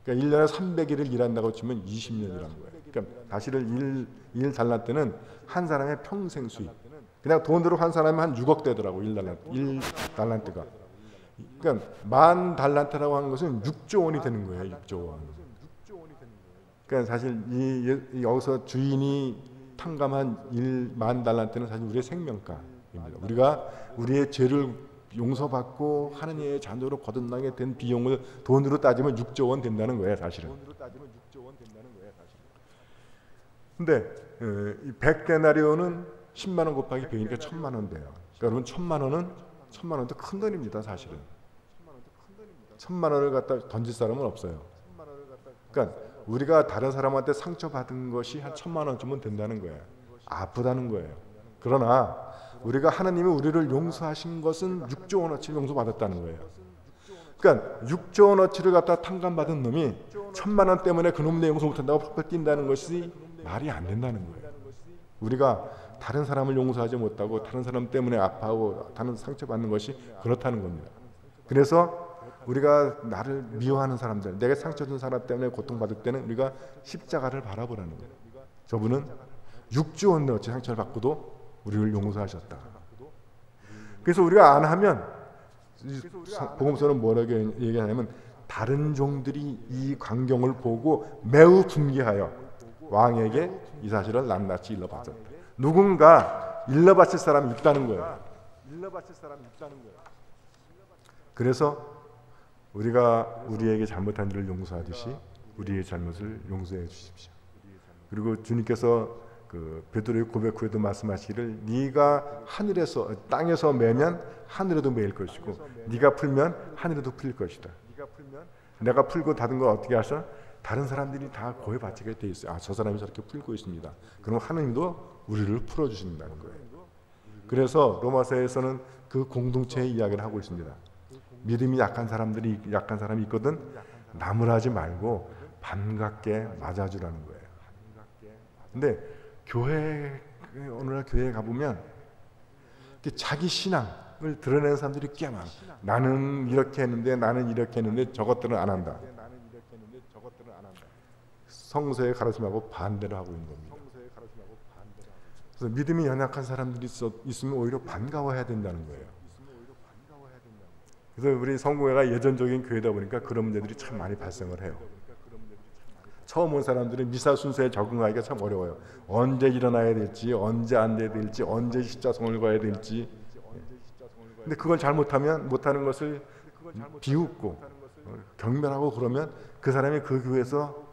그러니까 1년에 300일을 일한다고 치면 20년이라는 거예요. 그러니까 사실은 1달란트는 한 사람의 평생 수입. 그냥 돈으로 한 사람이 한 6억 되더라고 1달란트가. 그러니까 10,000달란트라고 하는 것은 6조 원이 되는 거예요. 6조 원. 그러니까 사실 여기서 주인이 탕감한 10,000달란트는 사실 우리의 생명가입니다. 우리가 우리의 죄를 용서받고 하느님의 자녀로 거듭나게 된 비용을 돈으로 따지면 6조 원 된다는 거예요, 사실은. 근데 이 100데나리온은 10만 원 곱하기 100이니까 1,000만 원 돼요. 그러니까 여러분 1,000만 원도 큰 돈입니다, 사실은. 1,000만 원을 갖다 던질 사람은 없어요. 그러니까 우리가 다른 사람한테 상처받은 것이 한 1,000만 원쯤은 된다는 거예요. 아프다는 거예요. 그러나 우리가 하나님이 우리를 용서하신 것은 6조 원어치를 용서받았다는 거예요. 그러니까 6조 원어치를 갖다 탕감받은 놈이 1,000만 원 때문에 그놈 내 용서 못한다고 팍팍 뛴다는 것이 말이 안 된다는 거예요. 우리가 다른 사람을 용서하지 못하고 다른 사람 때문에 아파하고 다른 상처받는 것이 그렇다는 겁니다. 그래서 우리가 나를 미워하는 사람들, 내가 상처 준 사람 때문에 고통받을 때는 우리가 십자가를 바라보라는 거예요. 저분은 6조 원어치 상처를 받고도 우리를 용서하셨다. 그래서 우리가 안 하면 복음서는 뭐라고 얘기하냐면 다른 종들이 이 광경을 보고 매우 분개하여 왕에게 이 사실을 낱낱이 일러바쳤다. 누군가 일러바칠 사람이 있다는 거예요. 그래서 우리가 우리에게 잘못한 일을 용서하듯이 우리의 잘못을 용서해 주십시오. 그리고 주님께서 그 베드로의 고백 후에도 말씀하시기를 네가 하늘에서 땅에서 매면 하늘에도 매일 것이고 네가 풀면 하늘에도 풀릴 것이다. 내가 풀고 닫은 걸 어떻게 하셔? 다른 사람들이 다 고해 바치게 돼 있어요. 아, 저 사람이 저렇게 풀고 있습니다. 그럼 하나님도 우리를 풀어주신다는 거예요. 그래서 로마서에서는 그 공동체의 이야기를 하고 있습니다. 믿음이 약한 사람이 있거든 나무라지 말고 반갑게 맞아주라는 거예요. 근데 어느 날 교회에 가보면 자기 신앙을 드러내는 사람들이 꽤 많아. 나는 이렇게 했는데 저것들은 안 한다. 성서의 가르침하고 반대를 하고 있는 겁니다. 그래서 믿음이 연약한 사람들이 있으면 오히려 반가워해야 된다는 거예요. 그래서 우리 성공회가 예전적인 교회다 보니까 그런 문제들이 참 많이 발생을 해요. 처음 온 사람들은 미사 순서에 적응하기가 참 어려워요. 언제 일어나야 될지, 언제 앉아야 될지, 언제 십자성을 가야 될지. 근데 그걸 못하는 것을 비웃고 경멸하고 그러면 그 사람이 그 교회에서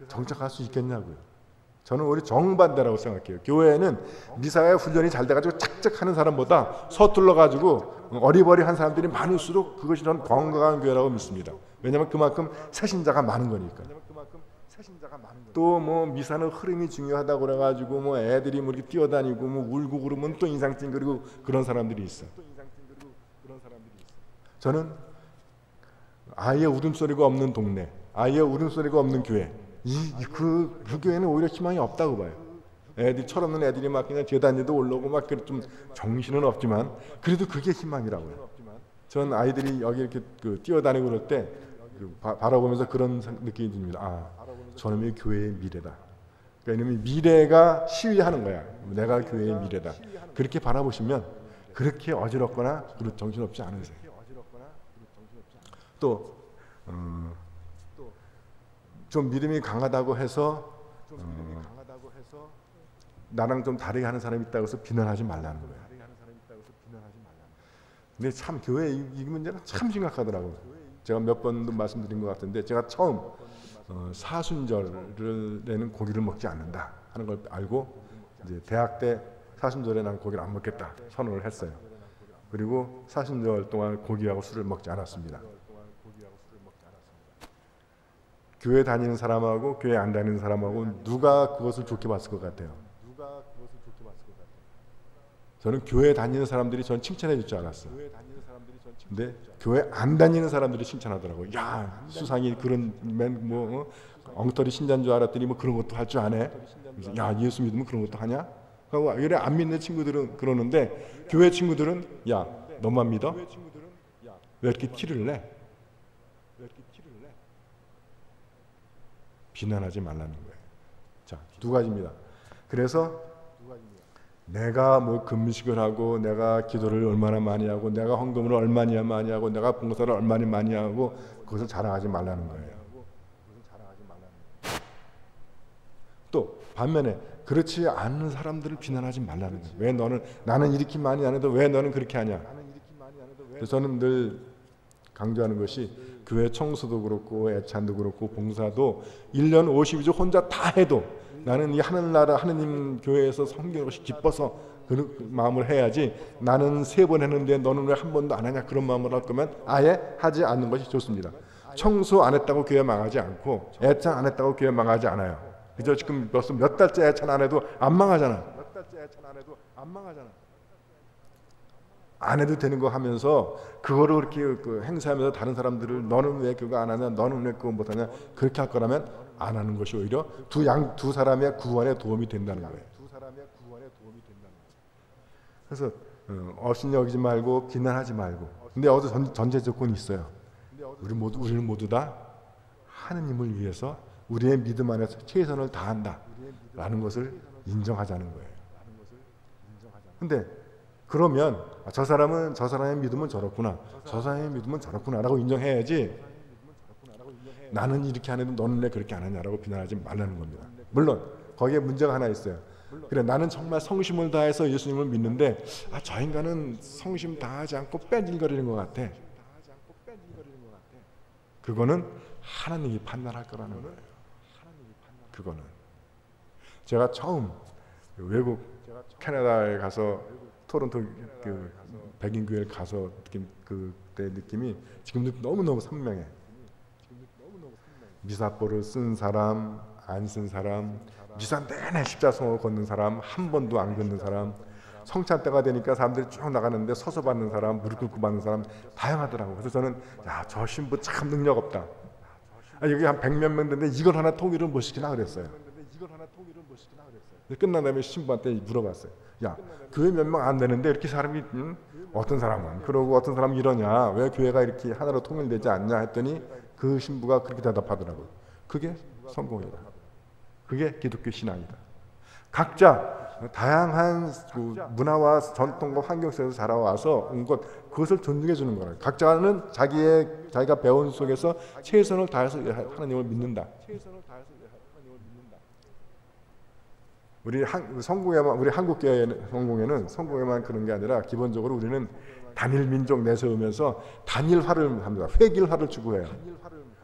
정착할 수 있겠냐고요. 저는 우리 정반대라고 생각해요. 교회에는 미사의 훈련이 잘 돼가지고 착착 하는 사람보다 서툴러가지고 어리버리한 사람들이 많을수록 그것이 저는 건강한 교회라고 믿습니다. 왜냐하면 그만큼 새신자가 많은 거니까. 또 뭐 미사는 흐름이 중요하다고 그래가지고 뭐 애들이 뭐 이렇게 뛰어다니고 뭐 울고 그러면 또 인상 찡그리고 그런 사람들이 있어. 저는 아예 울음소리가 없는 동네, 아예 울음소리가 없는 교회, 그 교회는 오히려 희망이 없다고 봐요. 애들 철없는 애들이 막 그냥 재단에도 올라오고 막 좀 정신은 없지만 그래도 그게 희망이라고요. 전 아이들이 여기 이렇게 뛰어다니고 그럴 때 바라보면서 그런 느낌이 듭니다. 아, 저놈이 교회의 미래다. 그러니까 미래가 시위하는 거야. 내가 교회의 미래다. 그렇게 바라보시면 그렇게 어지럽거나 정신없지 않으세요. 또 좀 믿음이 강하다고 해서 나랑 좀 다르게 하는 사람이 있다고 해서 비난하지 말라는 거예요. 근데 참 교회 이 문제는 참 심각하더라고요. 제가 몇 번도 말씀드린 것 같은데 제가 처음 사순절에는 고기를 먹지 않는다 하는 걸 알고 이제 대학 때 사순절에 난 고기를 안 먹겠다 선언을 했어요. 그리고 사순절 동안 고기하고 술을 먹지 않았습니다. 교회 다니는 사람하고 교회 안 다니는 사람하고 누가 그것을 좋게 봤을 것 같아요? 저는 교회 다니는 사람들이 전 칭찬해 줄 줄 알았어요. 근데 교회 안 다니는 사람들이 칭찬하더라고. 야, 수상이 그런 뭐 엉터리 신자인 줄 알았더니 뭐 그런 것도 할 줄 아네. 그래서 야, 예수 믿으면 그런 것도 하냐? 그리고 이래 안 믿는 친구들은 그러는데 교회 친구들은 야, 너만 믿어? 왜 이렇게 티를 내? 비난하지 말라는 거예요. 자, 두 가지입니다. 그래서 내가 뭐 금식을 하고 내가 기도를 얼마나 많이 하고 내가 헌금을 얼마나 많이 하고 내가 봉사를 얼마나 많이 하고 그것을 자랑하지 말라는 거예요. 또 반면에 그렇지 않은 사람들을 비난하지 말라는 거예요. 왜 나는 이렇게 많이 안 해도 왜 너는 그렇게 하냐. 그래서 저는 늘 강조하는 것이 교회 청소도 그렇고 애찬도 그렇고 봉사도 1년 52주 혼자 다 해도 나는 이 하늘나라 하느님 교회에서 섬기는 것이 기뻐서 그 마음을 해야지 나는 3번 했는데 너는 왜 한 번도 안 하냐 그런 마음을 할 거면 아예 하지 않는 것이 좋습니다. 청소 안 했다고 교회 망하지 않고 애찬 안 했다고 교회 망하지 않아요. 그저 지금 몇 달째 애찬 안 해도 안 망하잖아. 안 해도 되는 거 하면서 그거를 그렇게 행사하면서 다른 사람들을 너는 왜 그거 안 하냐, 너는 왜 그거 못 하냐 그렇게 할 거라면 안 하는 것이 오히려 두 사람의 구원에 도움이 된다는 거예요. 그래서 업신여기지 말고 비난하지 말고. 근데 어디 전제 조건이 있어요. 우리는 모두 다 하느님을 위해서 우리의 믿음 안에서 최선을 다한다라는 것을 인정하자는 거예요. 근데 그러면 저 사람의 믿음은 저렇구나, 저 사람의 믿음은 저렇구나라고 인정해야지 나는 이렇게 안 해도 너는 왜 그렇게 안 하냐라고 비난하지 말라는 겁니다. 물론 거기에 문제가 하나 있어요. 그래, 나는 정말 성심을 다해서 예수님을 믿는데 저 인간은 성심 다하지 않고 뺀질거리는 것 같아. 그거는 하나님이 판단할 거라는 거예요. 그거는 제가 처음 외국 캐나다에 가서 토론토 그 백인 교회를 가서 그때 느낌이 지금도 너무너무 선명해. 미사포를 쓴 사람, 안 쓴 사람, 미사 내내 십자성을 걷는 사람, 한 번도 안 걷는 사람, 성찬 때가 되니까 사람들이 쭉 나가는데 서서 받는 사람, 무릎 꿇고 받는 사람 다양하더라고. 그래서 저는 저 신부 참 능력 없다. 여기 한 100몇 명 되는데 이걸 하나 통일을 못 시키나 그랬어요. 끝난 다음에 신부한테 물어봤어요. 야, 교회 몇 명 안 되는데 이렇게 사람이 어떤 사람은 그러고 어떤 사람은 이러냐, 왜 교회가 이렇게 하나로 통일되지 않냐 했더니 그 신부가 그렇게 대답하더라고요. 그게 성공이다. 그게 기독교 신앙이다. 각자 다양한 문화와 전통과 환경 속에서 자라와서 온 것, 그것을 존중해 주는 거예요. 각자는 자기가 배운 속에서 최선을 다해서 하나님을 믿는다. 우리 한국 교회 성공에만 그런 게 아니라 기본적으로 우리는 단일 민족 내세우면서 단일화를 합니다. 획일화를 추구해요.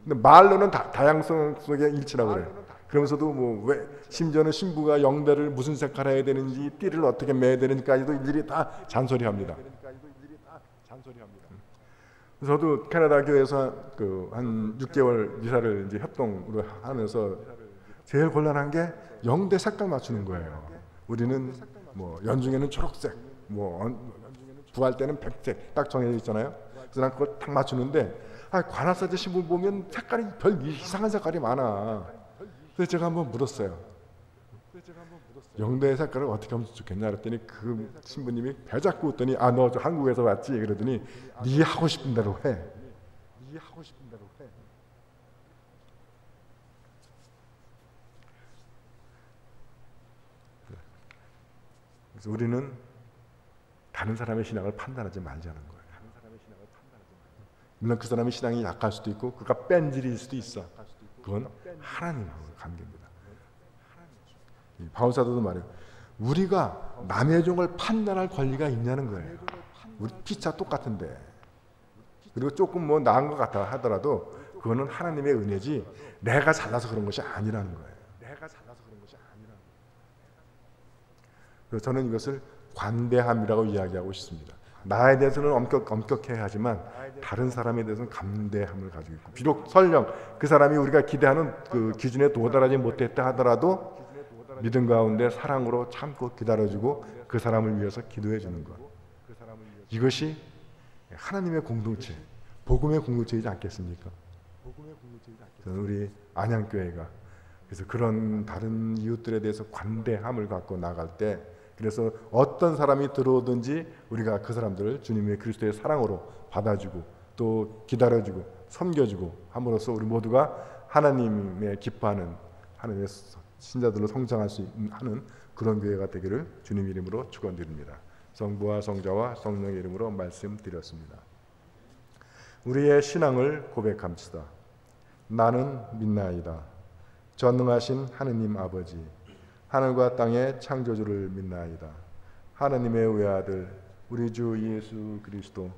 근데 말로는 다양성 속의 일치라고 그래요. 그러면서도 왜 심지어는 신부가 영대를 무슨 색깔 해야 되는지, 띠를 어떻게 매야 되는지까지도 일일이 다 잔소리합니다. 저도 캐나다 교회에서 한 6개월 미사를 이제 협동으로 하면서 제일 곤란한 게 영대 색깔 맞추는 거예요. 우리는 연중에는 초록색, 부활 때는 백색 딱 정해져 있잖아요. 그래서 난 그걸 딱 맞추는데 관할사제 신부 보면 색깔이 별 이상한 색깔이 많아. 그래서 제가 한번 물었어요. 영대 색깔을 어떻게 하면 좋겠냐 그랬더니 그 신부님이 배 잡고 웃더니 너 저 한국에서 왔지? 그러더니 네 하고 싶은 대로 해. 그래서 우리는 다른 사람의 신앙을 판단하지 말자는 거예요. 물론 그 사람의 신앙이 약할 수도 있고 그가 뺀질일 수도 있어. 그건 하나님하고 관계입니다. 바울사도도 말해요. 우리가 남의 종을 판단할 권리가 있냐는 거예요. 우리 피차 똑같은데. 그리고 조금 나은 것 같아 하더라도 그거는 하나님의 은혜지 내가 잘나서 그런 것이 아니라는 거예요. 그래서 저는 이것을 관대함이라고 이야기하고 싶습니다. 나에 대해서는 엄격해야 하지만 다른 사람에 대해서는 감대함을 가지고 있고, 비록 설령 그 사람이 우리가 기대하는 그 기준에 도달하지 못했다 하더라도 믿음 가운데 사랑으로 참고 기다려주고 그 사람을 위해서 기도해 주는 것, 이것이 하나님의 공동체, 복음의 공동체이지 않겠습니까? 저는 우리 안양교회가 그래서 그런 다른 이웃들에 대해서 관대함을 갖고 나갈 때, 그래서 어떤 사람이 들어오든지 우리가 그 사람들을 주님의 그리스도의 사랑으로 받아주고 또 기다려주고 섬겨주고 함으로써 우리 모두가 하나님의 기뻐하는 하나님의 신자들로 성장할 수 있는 그런 교회가 되기를 주님 이름으로 축원드립니다. 성부와 성자와 성령의 이름으로 말씀드렸습니다. 우리의 신앙을 고백합시다. 나는 믿나이다. 전능하신 하느님 아버지, 하늘과 땅의 창조주를 믿나이다. 하느님의 외아들 우리 주 예수 그리스도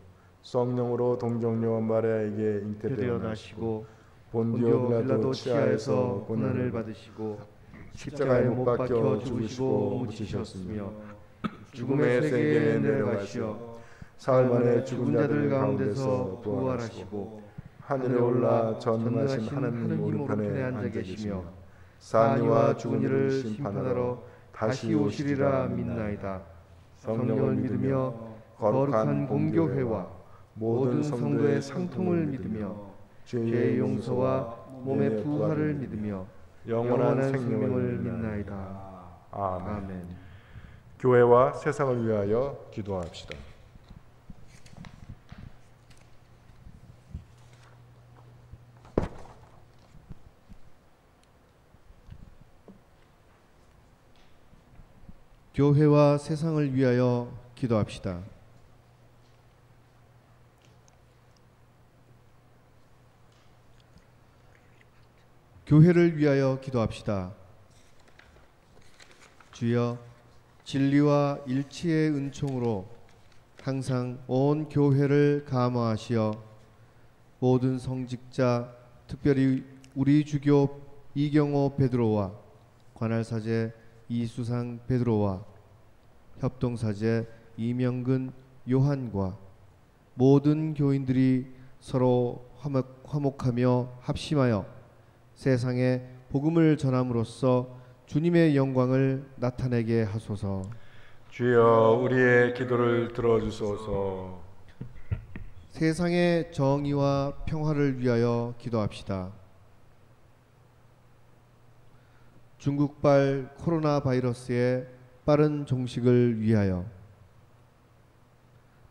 성령으로 동정녀 마리아에게 잉태되어 나시고 본디오 빌라도 치하에서 고난을 받으시고 십자가에 못 박혀 죽으시고 묻히셨으며 죽음의 세계에 내려가시어 사흘 만에 죽은 자들 가운데서 부활하시고 하늘에 올라 전능하신 하나님 오른편에 앉아 계시며 사니와 죽은 이를 심판하러 다시 오시리라 믿나이다. 성령을 믿으며 거룩한 공교회와 모든 성도의 상통을 믿으며 죄의 용서와 몸의 부활을 믿으며 영원한 생명을 믿나이다. 아멘. 교회와 세상을 위하여 기도합시다. 교회와 세상을 위하여 기도합시다. 교회를 위하여 기도합시다. 주여, 진리와 일치의 은총으로 항상 온 교회를 감화하시어 모든 성직자, 특별히 우리 주교 이경호 베드로와 관할사제 이수상 베드로와 협동사제 이명근 요한과 모든 교인들이 서로 화목하며 합심하여 세상에 복음을 전함으로써 주님의 영광을 나타내게 하소서. 주여, 우리의 기도를 들어주소서. 세상의 정의와 평화를 위하여 기도합시다. 중국발 코로나 바이러스의 빠른 종식을 위하여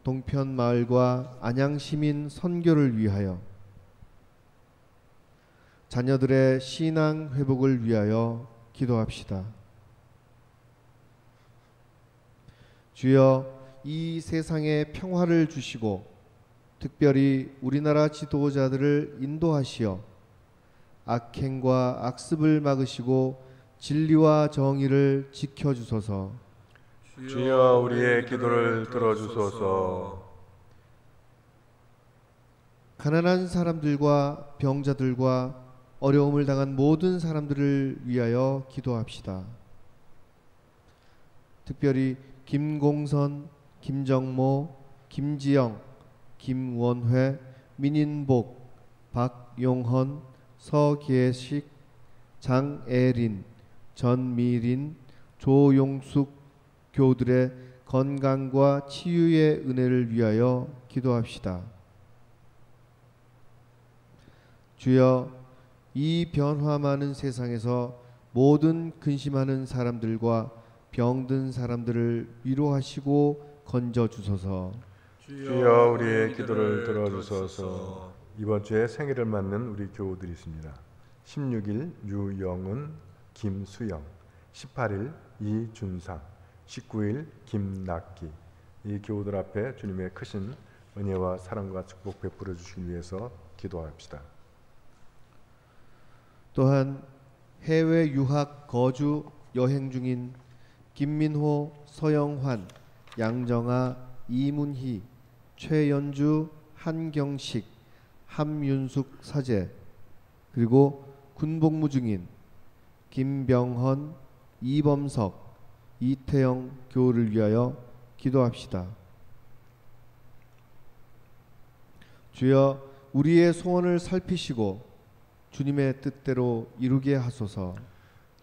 동편마을과 안양시민 선교를 위하여 자녀들의 신앙 회복을 위하여 기도합시다. 주여, 이 세상에 평화를 주시고 특별히 우리나라 지도자들을 인도하시어 악행과 악습을 막으시고 진리와 정의를 지켜주소서. 주여, 우리의 기도를 들어주소서. 가난한 사람들과 병자들과 어려움을 당한 모든 사람들을 위하여 기도합시다. 특별히 김공선, 김정모, 김지영, 김원회, 민인복, 박용헌, 서계식, 장애린, 전미린, 조용숙 교우들의 건강과 치유의 은혜를 위하여 기도합시다. 주여, 이 변화 많은 세상에서 모든 근심하는 사람들과 병든 사람들을 위로하시고 건져주소서. 주여, 우리의 기도를 들어주소서. 이번 주에 생일을 맞는 우리 교우들이 있습니다. 16일 유영은, 김수영, 18일 이준상, 19일 김낙기. 이 교우들 앞에 주님의 크신 은혜와 사랑과 축복 베풀어 주시기 위해서 기도합시다. 또한 해외 유학 거주 여행 중인 김민호, 서영환, 양정아, 이문희, 최연주, 한경식, 함윤숙 사제, 그리고 군복무 중인 김병헌, 이범석, 이태영 교우를 위하여 기도합시다. 주여, 우리의 소원을 살피시고 주님의 뜻대로 이루게 하소서.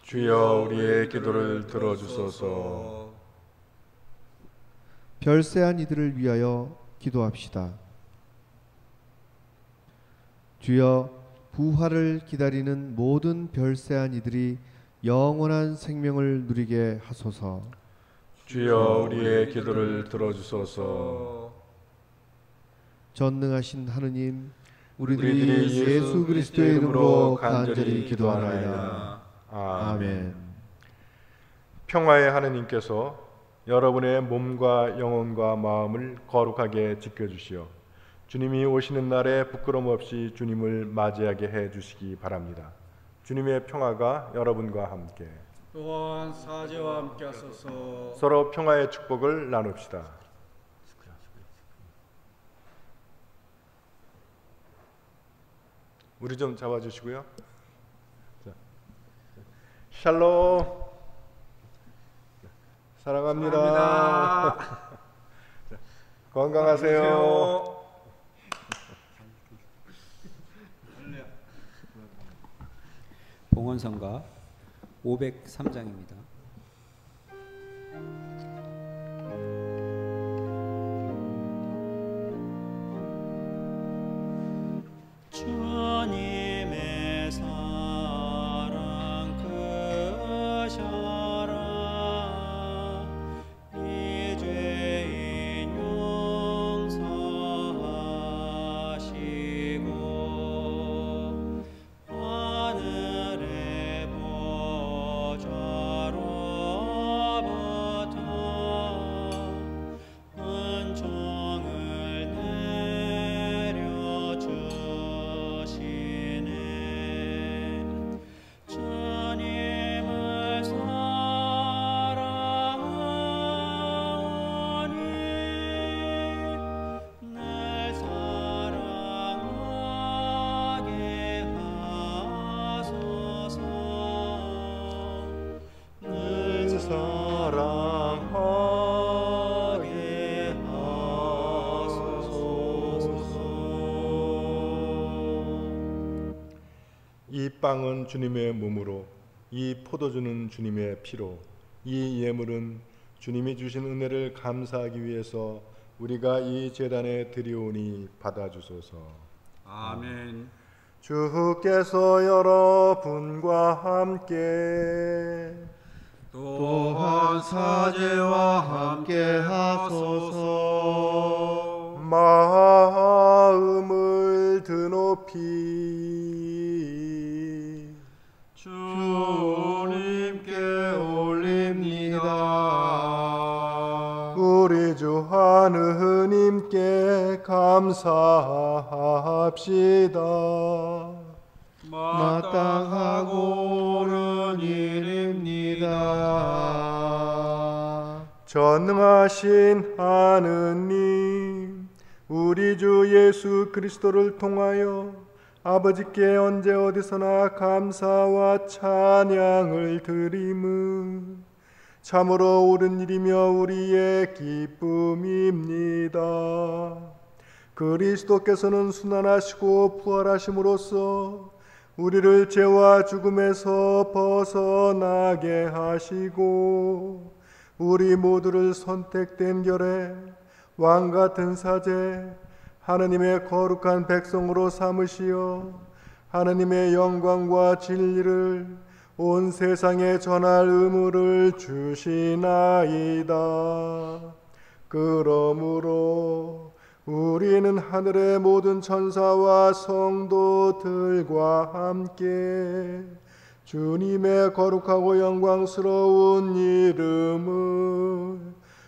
주여, 우리의 기도를 들어주소서. 별세한 이들을 위하여 기도합시다. 주여 부활을 기다리는 모든 별세한 이들이 영원한 생명을 누리게 하소서. 주여 우리의 기도를 들어주소서. 전능하신 하느님, 우리들이 우리들이 예수 그리스도의 이름으로 간절히 기도하나이다. 아멘. 평화의 하느님께서 여러분의 몸과 영혼과 마음을 거룩하게 지켜주시어 주님이 오시는 날에 부끄럼 없이 주님을 맞이하게 해주시기 바랍니다. 주님의 평화가 여러분과 함께 또한 사제와 함께 하소서. 서로 평화의 축복을 나눕시다. 우리 좀 잡아주시고요. 자, 샬롬. 사랑합니다. 자, 건강하세요. 봉헌성가 503장입니다. 주님의 사랑 크셔라. 이 죄인 용서하시고 하늘의 보좌로부터 은총을 내려주시네. 주님을 사랑하오니 늘 사랑하게 하소서. 늘 사랑하게 하소서. 이 빵은 주님의 몸으로, 이 포도주는 주님의 피로, 이 예물은 주님이 주신 은혜를 감사하기 위해서 우리가 이 제단에 드리오니 받아주소서. 아멘. 주께서 여러분과 함께 또한 사제와 함께 하소서. 마음을 드높이 주님께 올립니다. 우리 주 하느님께 감사합시다. 마땅하고 옳은 일입니다. 전능하신 하느님, 우리 주 예수 그리스도를 통하여 아버지께 언제 어디서나 감사와 찬양을 드림은 참으로 옳은 일이며 우리의 기쁨입니다. 그리스도께서는 순환하시고 부활하심으로써 우리를 죄와 죽음에서 벗어나게 하시고 우리 모두를 선택된 결에 왕같은 사제 하느님의 거룩한 백성으로 삼으시어 하느님의 영광과 진리를 온 세상에 전할 의무를 주시나이다. 그러므로 우리는 하늘의 모든 천사와 성도들과 함께 주님의 거룩하고 영광스러운 이름을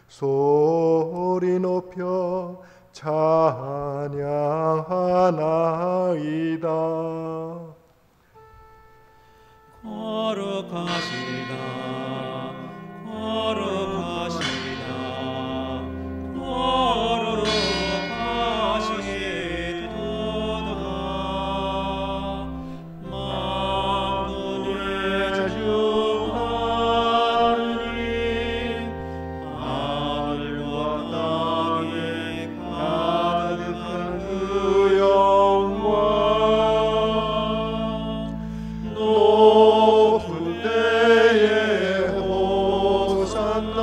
소리 높여 찬양하나이다. 거룩하시다, 거룩하시다, 거룩하시도다. 만군의 주 하느님, 하늘과 땅에 가득한 그 영광, 높은 데에 호산나,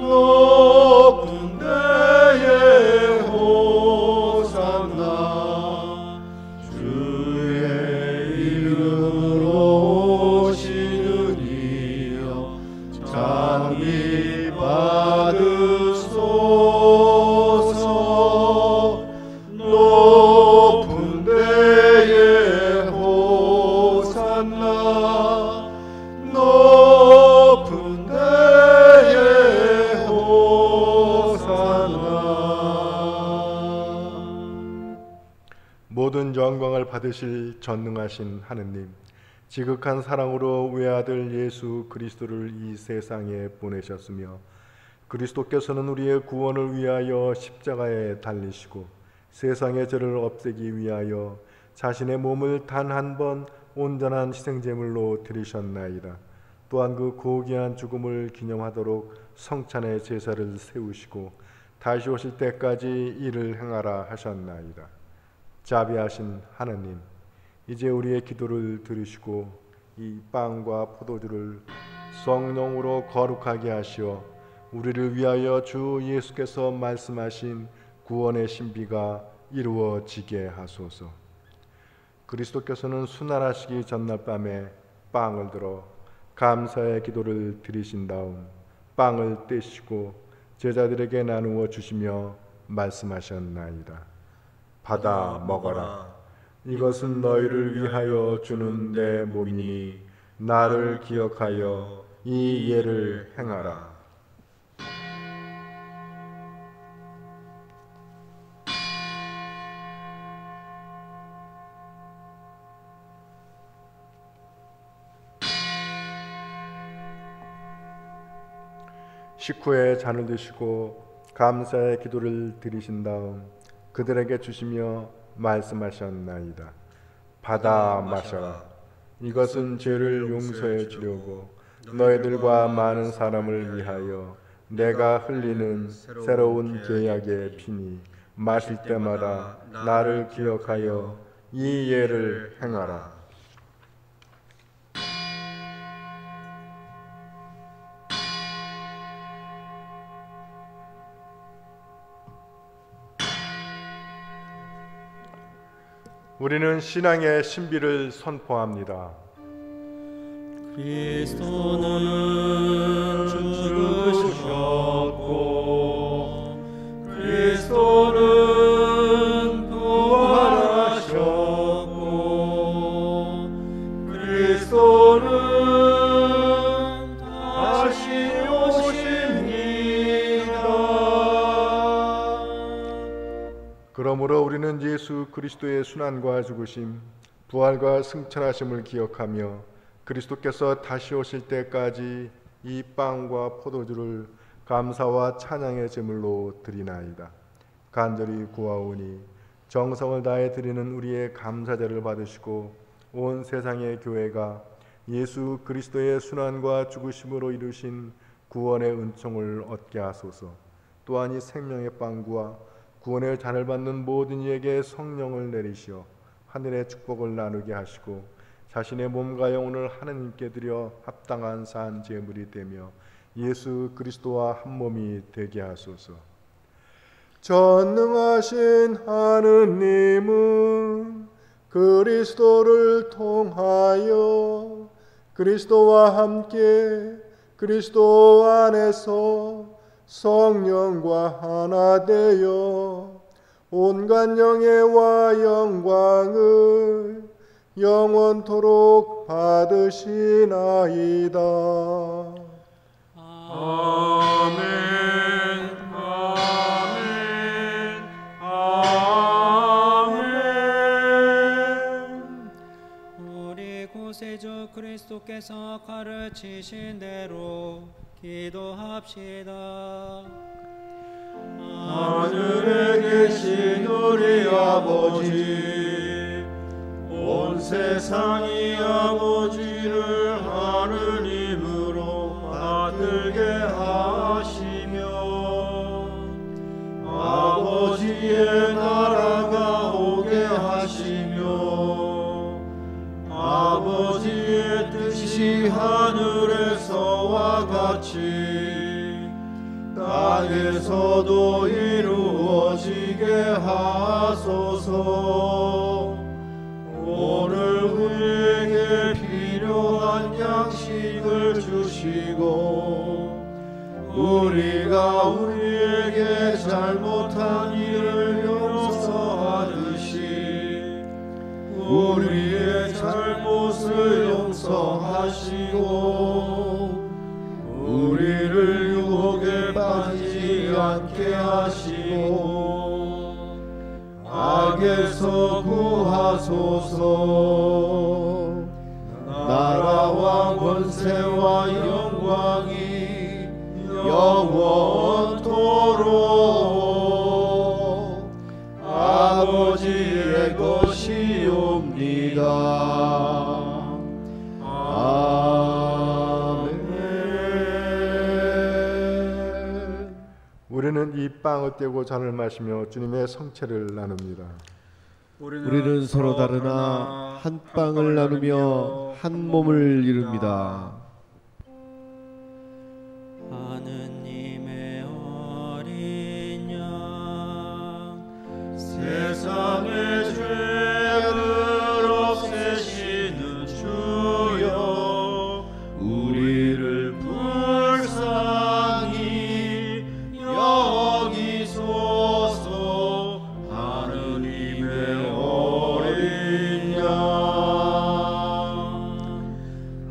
높은 데에 호산나. 상이 받으소서. 높은 데에 호산나, 높은 데에 호산나. 모든 영광을 받으실 전능하신 하느님, 지극한 사랑으로 외아들 예수 그리스도를 이 세상에 보내셨으며 그리스도께서는 우리의 구원을 위하여 십자가에 달리시고 세상의 죄를 없애기 위하여 자신의 몸을 단 한 번 온전한 희생제물로 드리셨나이다. 또한 그 고귀한 죽음을 기념하도록 성찬의 제사를 세우시고 다시 오실 때까지 이를 행하라 하셨나이다. 자비하신 하느님, 이제 우리의 기도를 들으시고 이 빵과 포도주를 성령으로 거룩하게 하시어 우리를 위하여 주 예수께서 말씀하신 구원의 신비가 이루어지게 하소서. 그리스도께서는 순환하시기 전날 밤에 빵을 들어 감사의 기도를 드리신 다음 빵을 떼시고 제자들에게 나누어 주시며 말씀하셨나이다. 받아 먹어라. 이것은 너희를 위하여 주는 내 몸이니 나를 기억하여 이 예를 행하라. 식후에 잔을 드시고 감사의 기도를 드리신 다음 그들에게 주시며 말씀하셨나이다. 받아 마셔라. 이것은 죄를 용서해 주려고 너희들과 많은 사람을 위하여 내가 흘리는 새로운 계약의 피니 마실 때마다 나를 기억하여 이 예를 행하라. 우리는 신앙의 신비를 선포합니다. 그리스도는 죽으셨고 그리스도는 부활하셨고 그리스도는 다시 오십니다. 그러므로 우리는 예수 그리스도의 순환과 죽으심, 부활과 승천하심을 기억하며 그리스도께서 다시 오실 때까지 이 빵과 포도주를 감사와 찬양의 제물로 드리나이다. 간절히 구하오니 정성을 다해 드리는 우리의 감사제를 받으시고 온 세상의 교회가 예수 그리스도의 순환과 죽으심으로 이루신 구원의 은총을 얻게 하소서. 또한 이 생명의 빵과 구원의 잔을 받는 모든 이에게 성령을 내리시어 하늘의 축복을 나누게 하시고 자신의 몸과 영혼을 하나님께 드려 합당한 산 제물이 되며 예수 그리스도와 한 몸이 되게 하소서. 전능하신 하느님은 그리스도를 통하여 그리스도와 함께 그리스도 안에서 성령과 하나 되어 온갖 영예와 영광을 영원토록 받으시나이다. 아멘. 아멘. 아멘. 우리 구세주 그리스도께서 가르치신 대로 기도합시다. 하늘에 계신 우리 아버지, 온 세상이 아버지를 하느님으로 받들게 하시며 아버지의 나라가 오게 하시며 아버지의 뜻이 하늘에서와 같이 땅에서도 이루어지게 하소서. 오늘 우리에게 필요한 양식을 주시고 우리가 우리에게 잘못한 일을 용서하듯이 우리의 잘못을 용서하시고 우리를 유혹에 빠지지 않게 하시고 악에서 구하소서. 나라와 권세와 영광이 영원토록 아버지의 것이옵니다. 아멘. 우리는 이 빵을 떼고 잔을 마시며 주님의 성체를 나눕니다. 우리는 서로 다르나 한 빵을 나누며 한 몸을 이룹니다. 하느님의 어린 양 세상의 죄를 없애시는 주여 우리를 불쌍히 여기소서. 하느님의 어린 양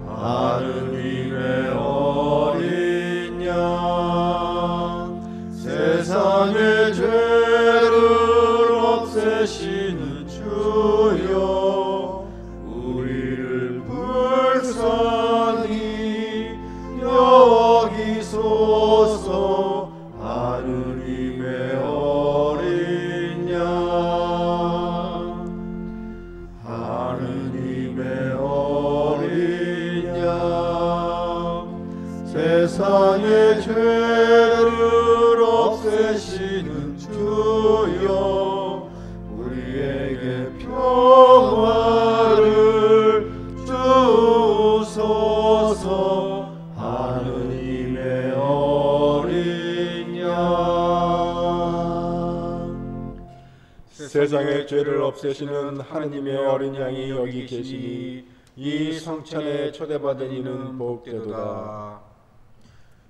하느님의 어린 양 세상의 죄를 없애시는 주여 우리를 불쌍히 여기소서. 하느님의 어린 양 하느님의 어린 양 세상의 죄를 없애시는 주여 우리에게 평화를 주소서. 하느님의 어린 양 세상의 죄를 없애시는 하느님의 어린 양이 여기 계시니 이 성찬에 초대받은 이는 복되도다.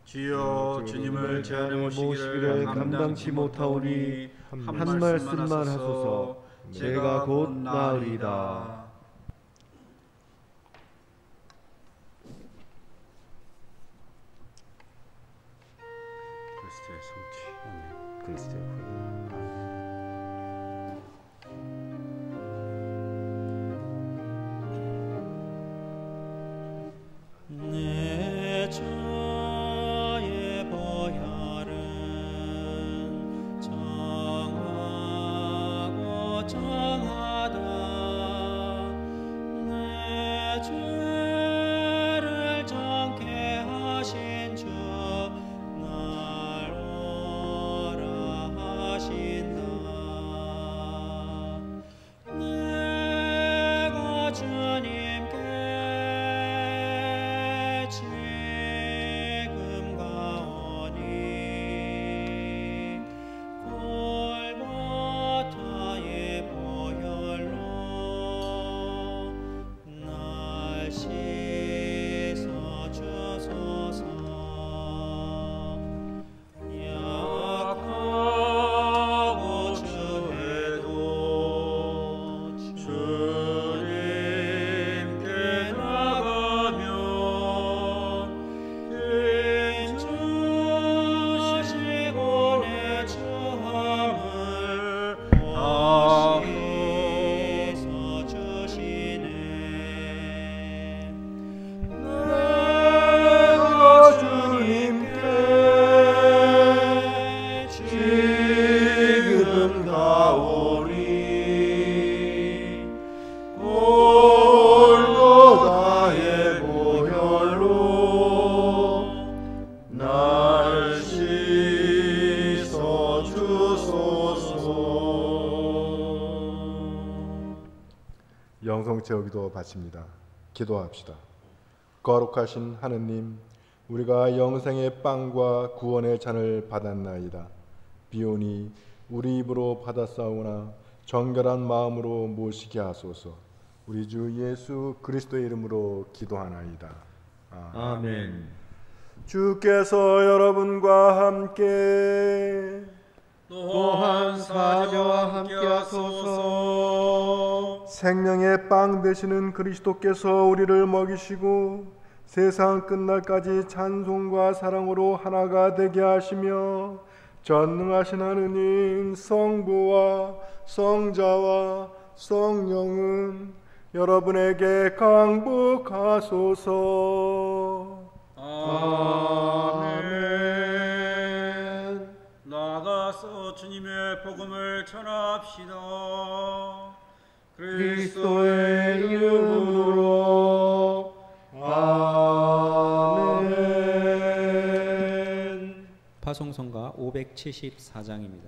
주여 주님을 제안해 모시기를 감당치 못하오니 한 말씀만 하소서. 제가 곧 나으리이다. 그리스도의 성취. 아멘. 그리스도의 후임. 내 자의 보혈은 정하고 정하다. 내 죄를 정케 하신 주 날 오라 하신다. 내가 주님께 지금 가오니 골고타의 보혈로 날 씻어 주소서. 약하고 주에도 주님께 나가며 인주시고 내 주함을 씻어 주시네. 내가 주님께 지금 가오니 골고다의 보혈로 날 씻어 주소서. 영성체어 기도 바칩니다. 기도합시다. 거룩하신 하느님, 우리가 영생의 빵과 구원의 잔을 받았나이다. 비오니 우리 입으로 받았사오나 정결한 마음으로 모시게 하소서. 우리 주 예수 그리스도의 이름으로 기도하나이다. 아멘. 주께서 여러분과 함께 또한 사자와 함께하소서. 생명의 빵 되시는 그리스도께서 우리를 먹이시고 세상 끝날까지 찬송과 사랑으로 하나가 되게 하시며 전능하신 하느님 성부와 성자와 성령은 여러분에게 강복하소서. 아멘. 나아가서 주님의 복음을 전합시다. 그리스도의 이름으로 아멘. 파송성가 574장입니다.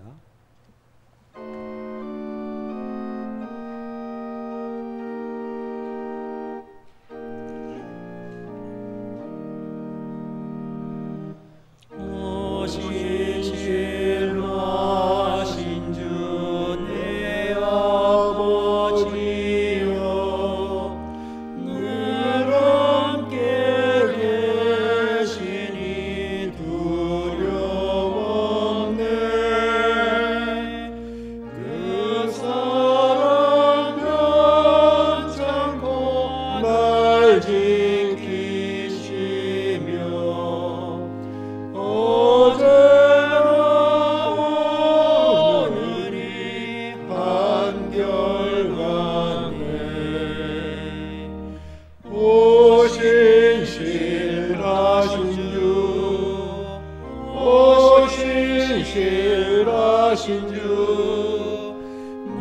신실하신 주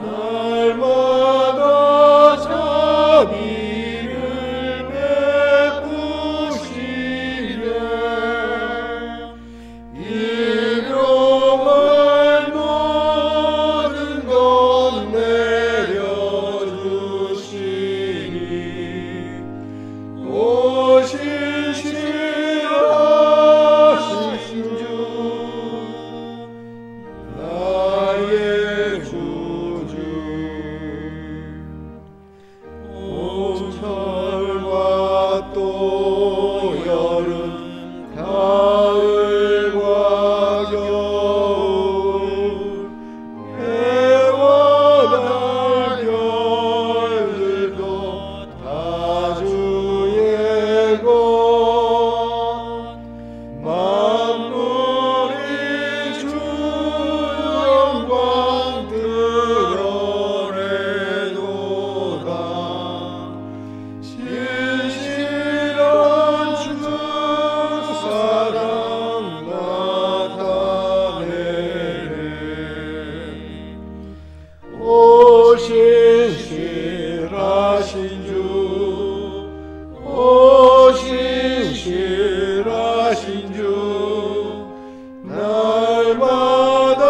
날마다 자비를 베푸시네 일용할 모든 것 내려주시니 오 신실하신 주 나의 구주 봄철과 또 여름 가을과 겨울 해와 달 별들도 다 주의 것 만물이 주 영광 드러내도다 신실한 주 사랑 나타내네 오 신실하신 주 오 신실하신 주 날마다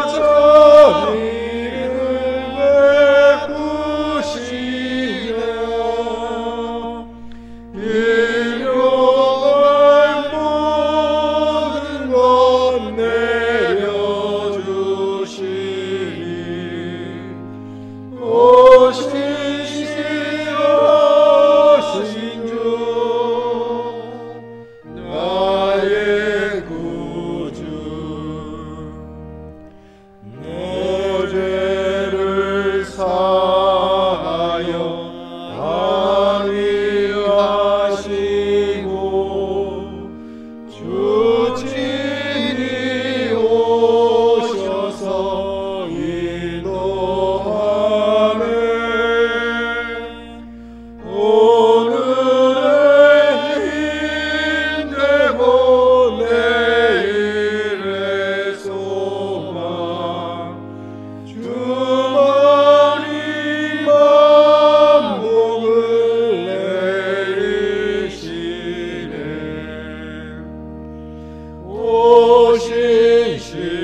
자비를 베푸시네 일용할 모든 것 내려주시니 오 신실하신 주 나의 구주 내 죄를 사하여 합의하시고 주 친히 오셔서 인도하네 오늘의 힘되고 내일의 소망 주만이 만복을 내리시네 오 신실